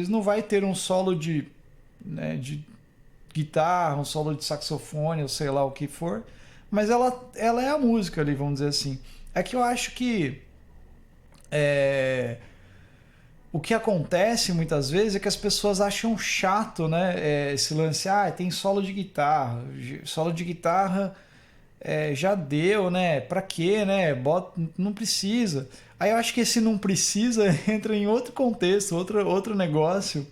Speaker 1: não vai ter um solo né, de guitarra, um solo de saxofone, ou sei lá o que for. Mas ela é a música ali, vamos dizer assim. É que eu acho que é, o que acontece muitas vezes é que as pessoas acham chato, né? Esse lance, tem solo de guitarra. Solo de guitarra já deu, né? Pra quê, né? Não precisa. Aí eu acho que esse não precisa entra em outro contexto, outro negócio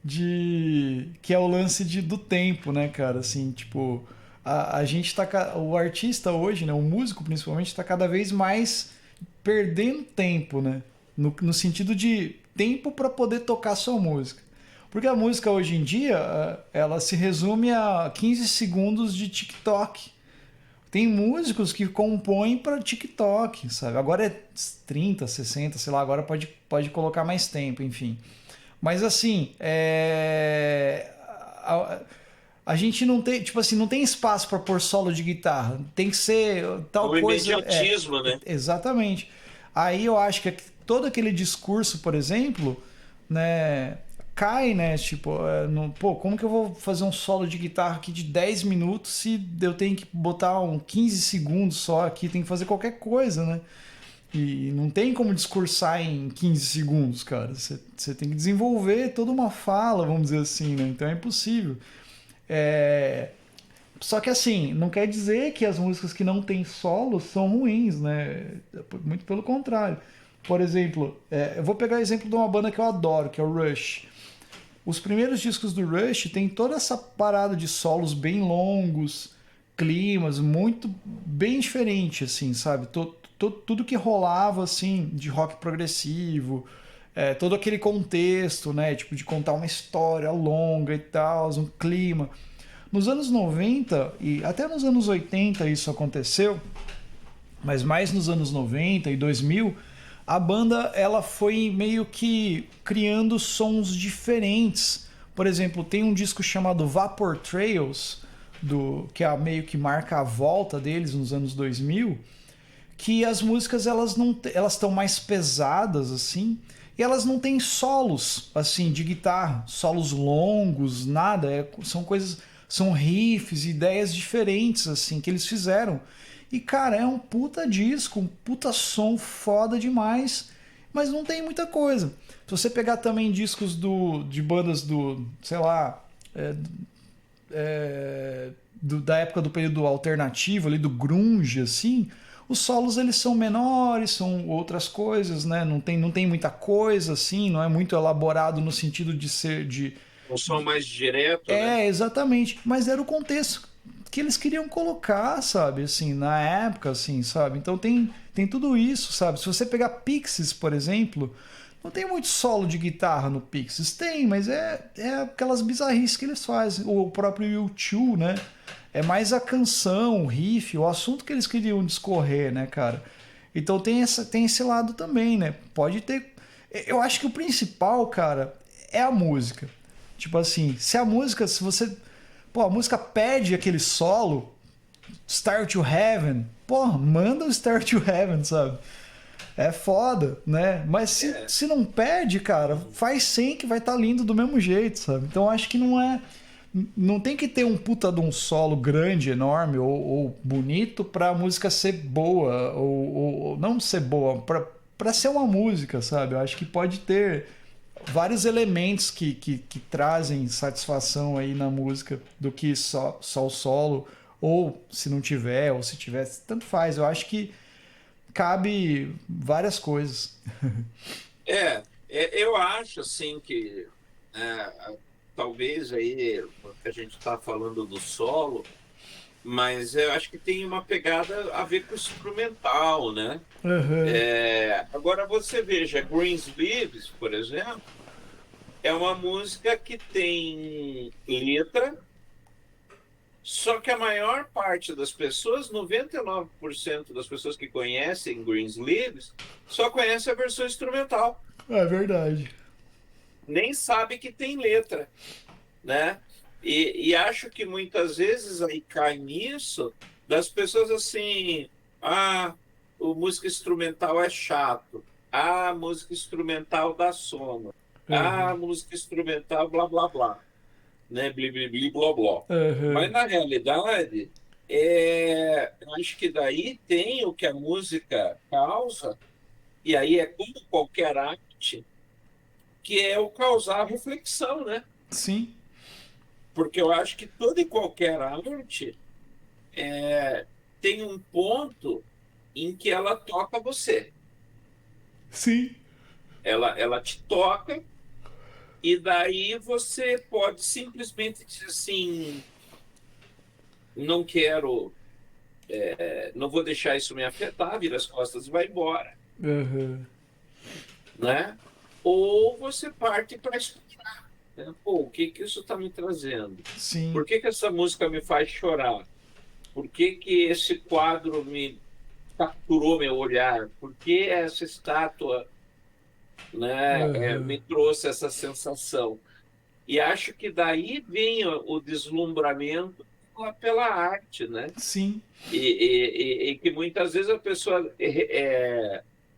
Speaker 1: de que é o lance do tempo, né, cara? Assim, tipo, a gente tá. O artista hoje, né? O músico principalmente, está cada vez mais perdendo tempo, né? No sentido de tempo para poder tocar sua música. Porque a música hoje em dia, ela se resume a 15 segundos de TikTok. Tem músicos que compõem para TikTok, sabe? Agora é 30, 60, sei lá, agora pode colocar mais tempo, enfim. Mas assim, a gente não tem, tipo assim, não tem espaço para pôr solo de guitarra. Tem que ser tal
Speaker 2: O
Speaker 1: coisa.
Speaker 2: imediatismo, né?
Speaker 1: Exatamente. Aí eu acho que todo aquele discurso, por exemplo, né, cai, né? Tipo, pô, como que eu vou fazer um solo de guitarra aqui de 10 minutos se eu tenho que botar 15 segundos só aqui, tem que fazer qualquer coisa, né? E não tem como discursar em 15 segundos, cara. Você tem que desenvolver toda uma fala, vamos dizer assim, né? Então é impossível. É... Só que assim, não quer dizer que as músicas que não têm solo são ruins, né? Muito pelo contrário. Por exemplo, eu vou pegar o exemplo de uma banda que eu adoro, que é o Rush. Os primeiros discos do Rush tem toda essa parada de solos bem longos, climas muito bem diferente, assim, sabe? Tudo que rolava assim de rock progressivo, todo aquele contexto, né? Tipo de contar uma história longa e tal, um clima. Nos anos 90 e até nos anos 80 isso aconteceu, mas mais nos anos 90 e 2000, a banda ela foi meio que criando sons diferentes. Por exemplo, tem um disco chamado Vapor Trails, que é meio que marca a volta deles nos anos 2000, que as músicas elas estão mais pesadas assim, e elas não têm solos assim de guitarra, solos longos, nada, são riffs, ideias diferentes assim que eles fizeram. E cara, é um puta disco, um puta som foda demais, mas não tem muita coisa. Se você pegar também discos de bandas sei lá, da época do período alternativo, ali do grunge, assim, os solos eles são menores, são outras coisas, né? Não tem muita coisa, assim, não é muito elaborado no sentido de ser
Speaker 2: Um som mais direto, né?
Speaker 1: exatamente. Mas era o contexto que eles queriam colocar, sabe? Assim, na época, assim, sabe? Então tem tudo isso, sabe? Se você pegar Pixies, por exemplo, não tem muito solo de guitarra no Pixies. Tem, mas é aquelas bizarrices que eles fazem. O próprio U2, né? É mais a canção, o riff, o assunto que eles queriam discorrer, né, cara? Então tem esse lado também, né? Pode ter. Eu acho que o principal, cara, é a música. Tipo assim, se você. Pô, a música pede aquele solo, Star to Heaven, pô, manda o Star to Heaven, sabe? É foda, né? Mas se não pede, cara, faz sem que vai estar lindo do mesmo jeito, sabe? Então acho que não é. Não tem que ter um puta de um solo grande, enorme ou bonito pra música ser boa, ou não ser boa, pra ser uma música, sabe? Eu acho que pode ter vários elementos que trazem satisfação aí na música do que só o solo, ou se não tiver, ou se tiver, tanto faz. Eu acho que cabe várias coisas.
Speaker 2: Eu acho assim que talvez aí a gente está falando do solo, mas eu acho que tem uma pegada a ver com o instrumental, né?
Speaker 1: Uhum.
Speaker 2: Agora você veja, Greensleeves, por exemplo, é uma música que tem letra, só que a maior parte das pessoas, 99% das pessoas que conhecem Greensleeves, só conhece a versão instrumental.
Speaker 1: É verdade.
Speaker 2: Nem sabe que tem letra, né? E acho que muitas vezes aí cai nisso das pessoas assim, o música instrumental é chato, música instrumental dá sono,
Speaker 1: Uhum.
Speaker 2: música instrumental blá blá blá, né? Bli, bli, bli, blá blá. Mas
Speaker 1: Uhum.
Speaker 2: na realidade, eu acho que daí tem o que a música causa, e aí é como qualquer arte, que é o causar reflexão, né?
Speaker 1: Sim,
Speaker 2: Porque eu acho que toda e qualquer arte tem um ponto em que ela toca você.
Speaker 1: sim.
Speaker 2: Ela te toca, e daí você pode simplesmente dizer assim: não quero, não vou deixar isso me afetar, vira as costas e vai embora,
Speaker 1: Aham.
Speaker 2: né? Ou você parte para explorar, né? Pô, o que que isso está me trazendo?
Speaker 1: Sim.
Speaker 2: Por que que essa música me faz chorar? Por que que esse quadro me capturou meu olhar? Por que essa estátua, né,
Speaker 1: Aham.
Speaker 2: me trouxe essa sensação? E acho que daí vem o deslumbramento pela arte, né?
Speaker 1: Sim.
Speaker 2: E que muitas vezes a pessoa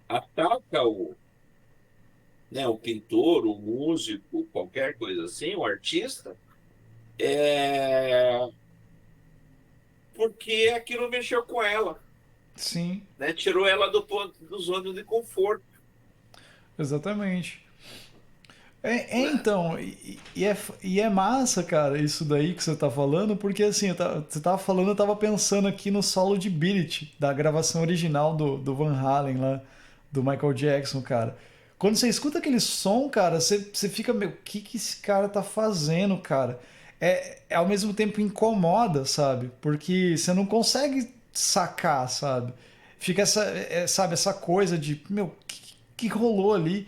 Speaker 2: ataca o pintor, o músico, qualquer coisa assim, o artista, é, porque aquilo mexeu com ela,
Speaker 1: Sim.
Speaker 2: né? Tirou ela do zona de conforto,
Speaker 1: Exatamente.
Speaker 2: né?
Speaker 1: Então, e é massa, cara, isso daí que você tá falando, porque assim, você tava falando, eu tava pensando aqui no solo de Beat It, da gravação original do Van Halen lá, do Michael Jackson, cara. Quando você escuta aquele som, cara, você fica, meu, o que que esse cara tá fazendo, cara? Ao mesmo tempo incomoda, sabe? Porque você não consegue sacar, sabe? Fica sabe, essa coisa de, meu, o que rolou ali?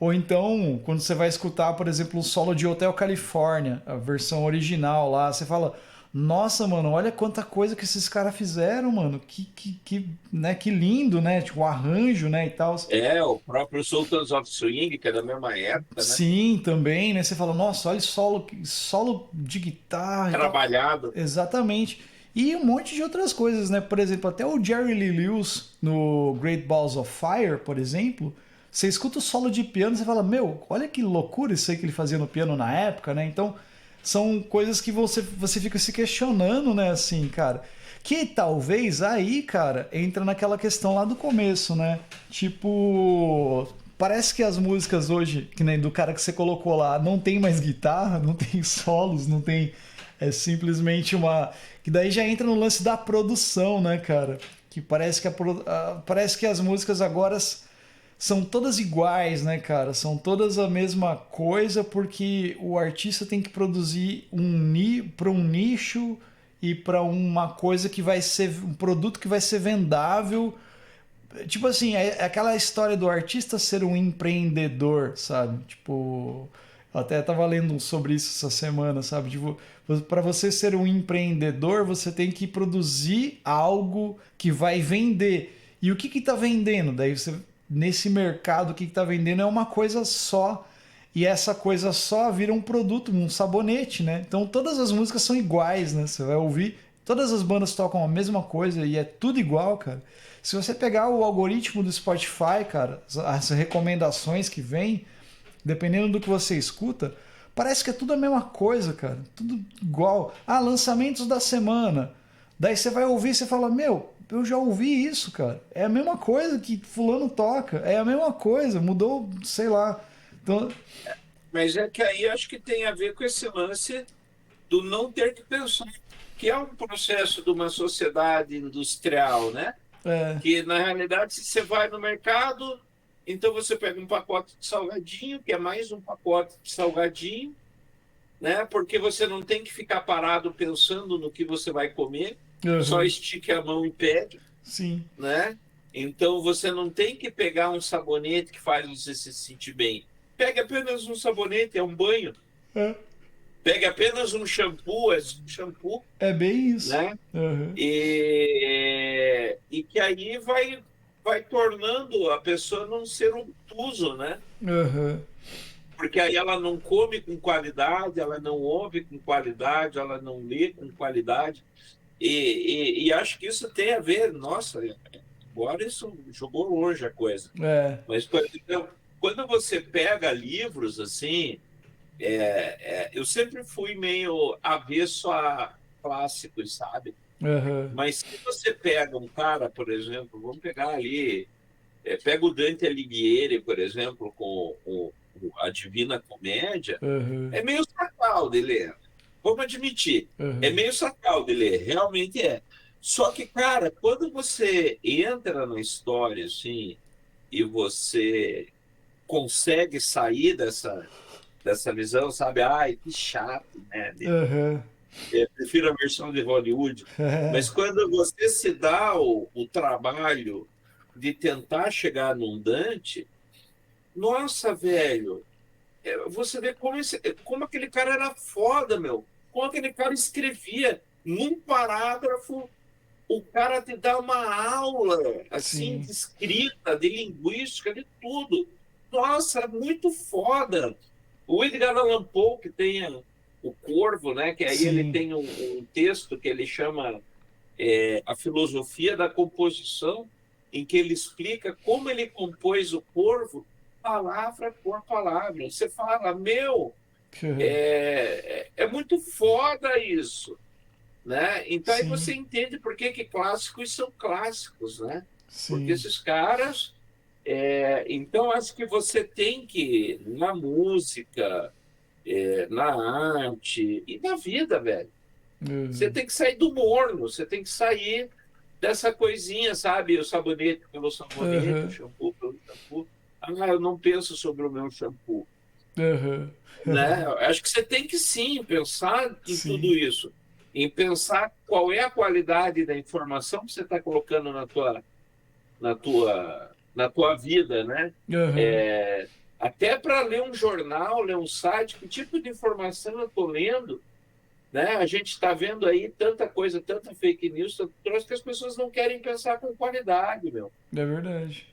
Speaker 1: Ou então, quando você vai escutar, por exemplo, o solo de Hotel California, a versão original lá, você fala: Nossa, mano, olha quanta coisa que esses caras fizeram, mano. Né, que lindo, né? Tipo, o arranjo, né? E tal.
Speaker 2: O próprio Sultans of Swing, que é da mesma época, né?
Speaker 1: Sim, também, né? Você fala: Nossa, olha solo de guitarra e tal.
Speaker 2: Trabalhado.
Speaker 1: Exatamente. E um monte de outras coisas, né? Por exemplo, até o Jerry Lee Lewis no Great Balls of Fire, por exemplo, você escuta o solo de piano e você fala, meu, olha que loucura isso aí que ele fazia no piano na época, né? Então, são coisas que você fica se questionando, né? Assim, cara. Que talvez aí, cara, entra naquela questão lá do começo, né? Tipo, parece que as músicas hoje, que nem do cara que você colocou lá, não tem mais guitarra, não tem solos, não tem. É simplesmente uma. Que daí já entra no lance da produção, né, cara? Que parece que, parece que as músicas agora são todas iguais, né, cara? São todas a mesma coisa porque o artista tem que produzir para um nicho e para uma coisa que vai ser um produto que vai ser vendável. Tipo assim, é aquela história do artista ser um empreendedor, sabe? Tipo, eu até tava lendo sobre isso essa semana, sabe? Tipo, para você ser um empreendedor, você tem que produzir algo que vai vender. E o que que tá vendendo? Daí você, nesse mercado, o que que tá vendendo é uma coisa só. E essa coisa só vira um produto, um sabonete, né? Então todas as músicas são iguais, né? Você vai ouvir, todas as bandas tocam a mesma coisa e é tudo igual, cara. Se você pegar o algoritmo do Spotify, cara, as recomendações que vem, dependendo do que você escuta, parece que é tudo a mesma coisa, cara. Tudo igual. Ah, lançamentos da semana. Daí você vai ouvir e você fala: Meu, eu já ouvi isso, cara. É a mesma coisa que Fulano toca. É a mesma coisa. Mudou, sei lá. Então,
Speaker 2: Mas é que aí acho que tem a ver com esse lance do não ter que pensar, que é um processo de uma sociedade industrial, né?
Speaker 1: é.
Speaker 2: Que na realidade, se você vai no mercado, então você pega um pacote de salgadinho, que é mais um pacote de salgadinho, né? Porque você não tem que ficar parado pensando no que você vai comer, só
Speaker 1: Uhum.
Speaker 2: estique a mão e pegue,
Speaker 1: Sim.
Speaker 2: né? Então você não tem que pegar um sabonete que faz você se sentir bem. Pegue apenas um sabonete, é um banho.
Speaker 1: É,
Speaker 2: Pegue apenas um shampoo, é um shampoo,
Speaker 1: é bem isso.
Speaker 2: né?
Speaker 1: Uhum.
Speaker 2: E que aí vai tornando a pessoa não ser obtuso, né?
Speaker 1: Uhum.
Speaker 2: Porque aí ela não come com qualidade, ela não ouve com qualidade, ela não lê com qualidade. E acho que isso tem a ver, nossa, agora isso jogou longe a coisa.
Speaker 1: É.
Speaker 2: Mas, por exemplo, quando você pega livros assim, eu sempre fui meio avesso a clássicos, sabe?
Speaker 1: Uhum.
Speaker 2: Mas se você pega um cara, por exemplo, vamos pegar ali, pega o Dante Alighieri, por exemplo, com o a Divina Comédia,
Speaker 1: Uhum.
Speaker 2: é meio sacal de ler. Vamos admitir, é
Speaker 1: Uhum.
Speaker 2: meio sacal de ler, realmente é. Só que, cara, quando você entra na história, assim, e você consegue sair dessa visão, sabe? Ai, que chato, né?
Speaker 1: Uhum.
Speaker 2: Eu prefiro a versão de Hollywood. Mas quando você se dá o trabalho de tentar chegar num Dante, nossa, velho, você vê como aquele cara era foda, meu. Como aquele cara escrevia num parágrafo, o cara te dá uma aula, assim,
Speaker 1: Sim,
Speaker 2: de escrita, de linguística, de tudo. Nossa, é muito foda. O Edgar Allan Poe, que tem o Corvo, né? Que aí ele
Speaker 1: sim.
Speaker 2: tem um texto que ele chama A Filosofia da Composição, em que ele explica como ele compôs o Corvo, palavra por palavra. Você fala, meu,
Speaker 1: Uhum.
Speaker 2: é muito foda isso, né? Então aí
Speaker 1: Sim,
Speaker 2: você entende por que clássicos são clássicos, né? Porque
Speaker 1: sim,
Speaker 2: esses caras. Então acho que você tem que, na música, na arte e na vida, velho, você
Speaker 1: uhum.
Speaker 2: tem que sair do morno, você tem que sair dessa coisinha, sabe? O sabonete pelo sabonete, o
Speaker 1: Uhum.
Speaker 2: shampoo pelo shampoo. Ah, eu não penso sobre o meu shampoo,
Speaker 1: Uhum.
Speaker 2: né? Eu acho que você tem que sim pensar em tudo
Speaker 1: Sim.
Speaker 2: isso, em pensar qual é a qualidade da informação que você está colocando na tua vida, né?
Speaker 1: Uhum.
Speaker 2: É, até para ler um jornal, ler um site, que tipo de informação eu estou lendo, né? A gente está vendo aí tanta coisa, tanta fake news, tanto troço que as pessoas não querem pensar com qualidade, meu.
Speaker 1: É verdade.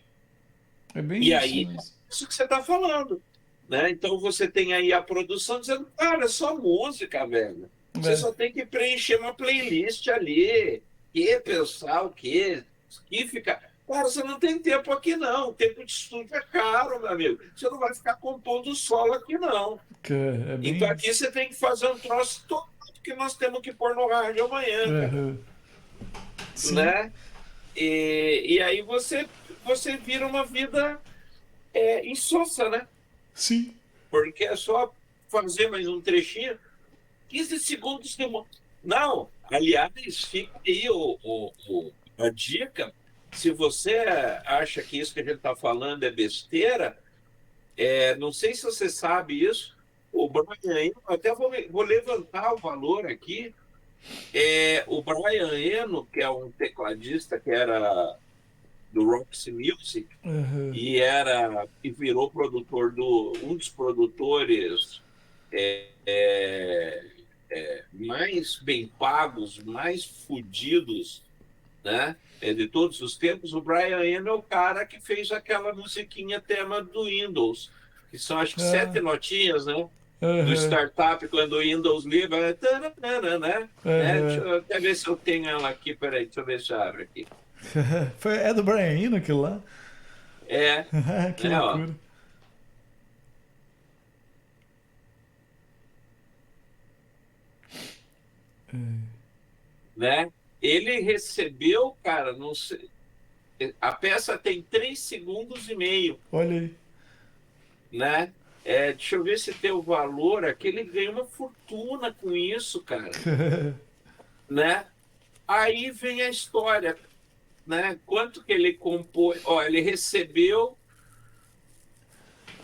Speaker 1: É bem
Speaker 2: E
Speaker 1: isso
Speaker 2: aí,
Speaker 1: mesmo.
Speaker 2: isso que você está falando, né? Então você tem aí a produção dizendo, cara, é só música, velho. Você
Speaker 1: É,
Speaker 2: só tem que preencher uma playlist ali, que pensar o quê, que ficar. Cara, você não tem tempo aqui, não. O tempo de estudo é caro, meu amigo. Você não vai ficar compondo solo aqui, não.
Speaker 1: é
Speaker 2: Então
Speaker 1: bem
Speaker 2: aqui
Speaker 1: isso.
Speaker 2: você tem que fazer um troço todo que nós temos que pôr no rádio amanhã, cara,
Speaker 1: Uhum. Sim,
Speaker 2: né? E aí você vira uma vida insossa, né?
Speaker 1: sim.
Speaker 2: Porque é só fazer mais um trechinho, 15 segundos de Não, aliás, fica aí a dica. Se você acha que isso que a gente está falando é besteira, não sei se você sabe isso, o Brian Eno, até vou levantar o valor aqui, o Brian Eno, que é um tecladista que era do Roxy Music,
Speaker 1: Uhum.
Speaker 2: e virou um dos produtores mais bem pagos, mais fodidos, né? De todos os tempos. O Brian Eno é o cara que fez aquela musiquinha tema do Windows, que são acho que
Speaker 1: Ah,
Speaker 2: 7 notinhas, né? Do
Speaker 1: uhum.
Speaker 2: startup, quando o Windows liga, né? Deixa
Speaker 1: Uhum.
Speaker 2: eu até ver se eu tenho ela aqui, peraí, deixa eu ver se eu abro aqui.
Speaker 1: É do Brian Eno aquilo lá?
Speaker 2: É,
Speaker 1: Que
Speaker 2: né, ó,
Speaker 1: loucura.
Speaker 2: né? Ele recebeu, cara, não sei, a peça tem 3 segundos e meio,
Speaker 1: Olha aí.
Speaker 2: né? Deixa eu ver se tem o valor aqui. Ele ganha uma fortuna com isso, cara, né? Aí vem a história, né? Quanto que ele compôs? Ó, ele recebeu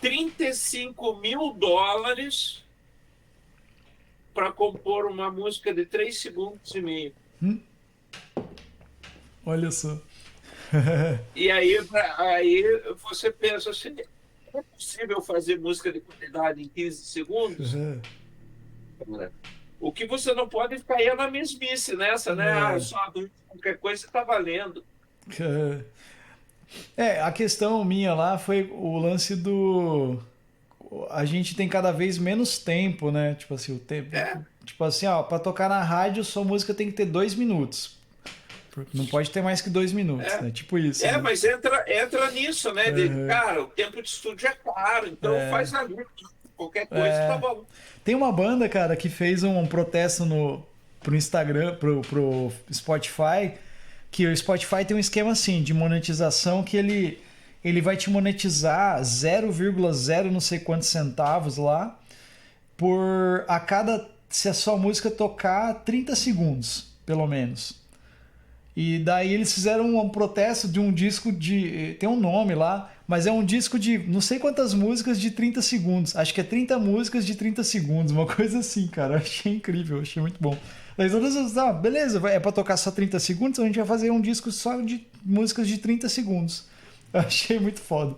Speaker 2: US$ 35.000 para compor uma música de 3 segundos e meio.
Speaker 1: Olha só.
Speaker 2: E aí você pensa assim, é possível fazer música de qualidade em 15 segundos? Cara, o que você não pode ficar aí é na mesmice nessa, né? Ah,
Speaker 1: É.
Speaker 2: só qualquer coisa está valendo.
Speaker 1: A questão minha lá foi o lance do. A gente tem cada vez menos tempo, né? Tipo assim, o tempo.
Speaker 2: É,
Speaker 1: Tipo assim, ó, pra tocar na rádio, sua música tem que ter 2 minutos. Não pode ter mais que 2 minutos,
Speaker 2: é.
Speaker 1: né? Tipo isso, né?
Speaker 2: Mas entra nisso, né?
Speaker 1: Uhum.
Speaker 2: Cara, o tempo de estúdio é caro, então
Speaker 1: É,
Speaker 2: faz ali. Qualquer coisa tá
Speaker 1: é.
Speaker 2: bom.
Speaker 1: Tem uma banda, cara, que fez um protesto pro Instagram, pro Spotify, que o Spotify tem um esquema assim de monetização que ele vai te monetizar 0,0 não sei quantos centavos lá por a cada, se a sua música tocar 30 segundos, pelo menos. E daí eles fizeram um protesto de um disco de... Tem um nome lá, mas é um disco de não sei quantas músicas de 30 segundos. Acho que é 30 músicas de 30 segundos, uma coisa assim, cara. Eu achei incrível, achei muito bom. Daí todas as... beleza, é pra tocar só 30 segundos, então a gente vai fazer um disco só de músicas de 30 segundos. Eu achei muito foda.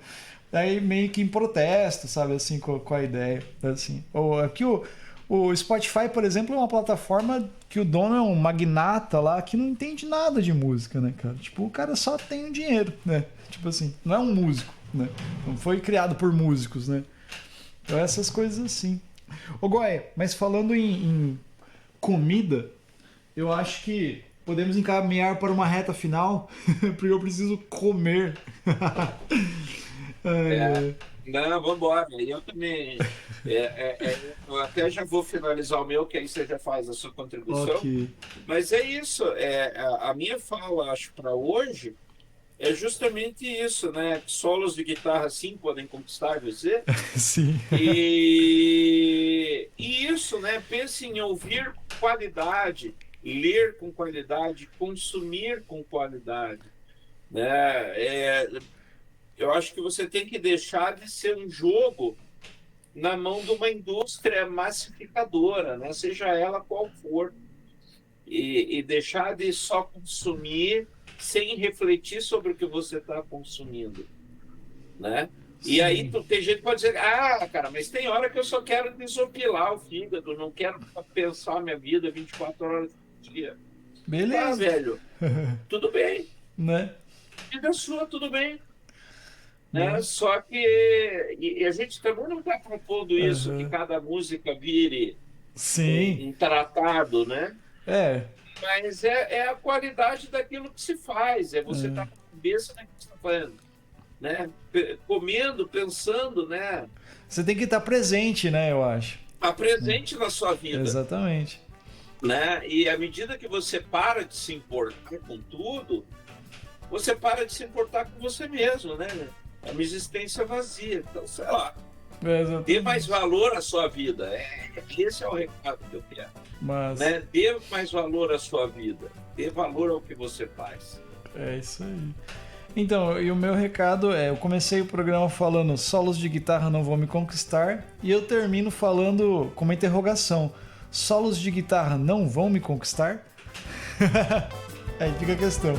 Speaker 1: Daí meio que em protesto, sabe, assim, com a ideia. Assim. Aqui o Spotify, por exemplo, é uma plataforma que o dono é um magnata lá que não entende nada de música, né, cara? Tipo, o cara só tem o dinheiro, né? Tipo assim, não é um músico, né? Não foi criado por músicos, né? Então essas coisas assim. Ô, Goy, mas falando em comida, eu acho que podemos encaminhar para uma reta final, porque eu preciso comer.
Speaker 2: Não, vamos embora. Eu também. Eu até já vou finalizar o meu, que aí você já faz a sua contribuição.
Speaker 1: Ok.
Speaker 2: Mas é isso. A minha fala, acho, para hoje é justamente isso, né? Solos de guitarra, sim, podem conquistar você.
Speaker 1: Sim.
Speaker 2: E isso, né? Pense em ouvir com qualidade, ler com qualidade, consumir com qualidade, né? Eu acho que você tem que deixar de ser um jogo na mão de uma indústria massificadora, né? Seja ela qual for, e deixar de só consumir sem refletir sobre o que você está consumindo, né?
Speaker 1: Sim.
Speaker 2: E aí tem gente que pode dizer, cara, mas tem hora que eu só quero desopilar o fígado, não quero pensar a minha vida 24 horas por dia.
Speaker 1: Beleza.
Speaker 2: Velho, tudo bem.
Speaker 1: Né?
Speaker 2: Vida sua, tudo bem. Né? Só que e a gente também não está propondo isso, que cada música vire um tratado, né? Mas é a qualidade daquilo que se faz, você estar com a cabeça naquilo que você está fazendo, né? Comendo, pensando, né?
Speaker 1: Você tem que estar presente, né? Eu acho.
Speaker 2: Estar presente na sua vida.
Speaker 1: Exatamente.
Speaker 2: Né? E à medida que você para de se importar com tudo, você para de se importar com você mesmo, né? É uma existência vazia. Então, sei lá, dê mais valor à sua vida. Esse é o recado que eu quero. Né? Dê mais valor à sua vida. Dê valor ao que você faz.
Speaker 1: É isso aí. Então, e o meu recado é, eu comecei o programa falando solos de guitarra não vão me conquistar, e eu termino falando com uma interrogação. Solos de guitarra não vão me conquistar? Aí fica a questão.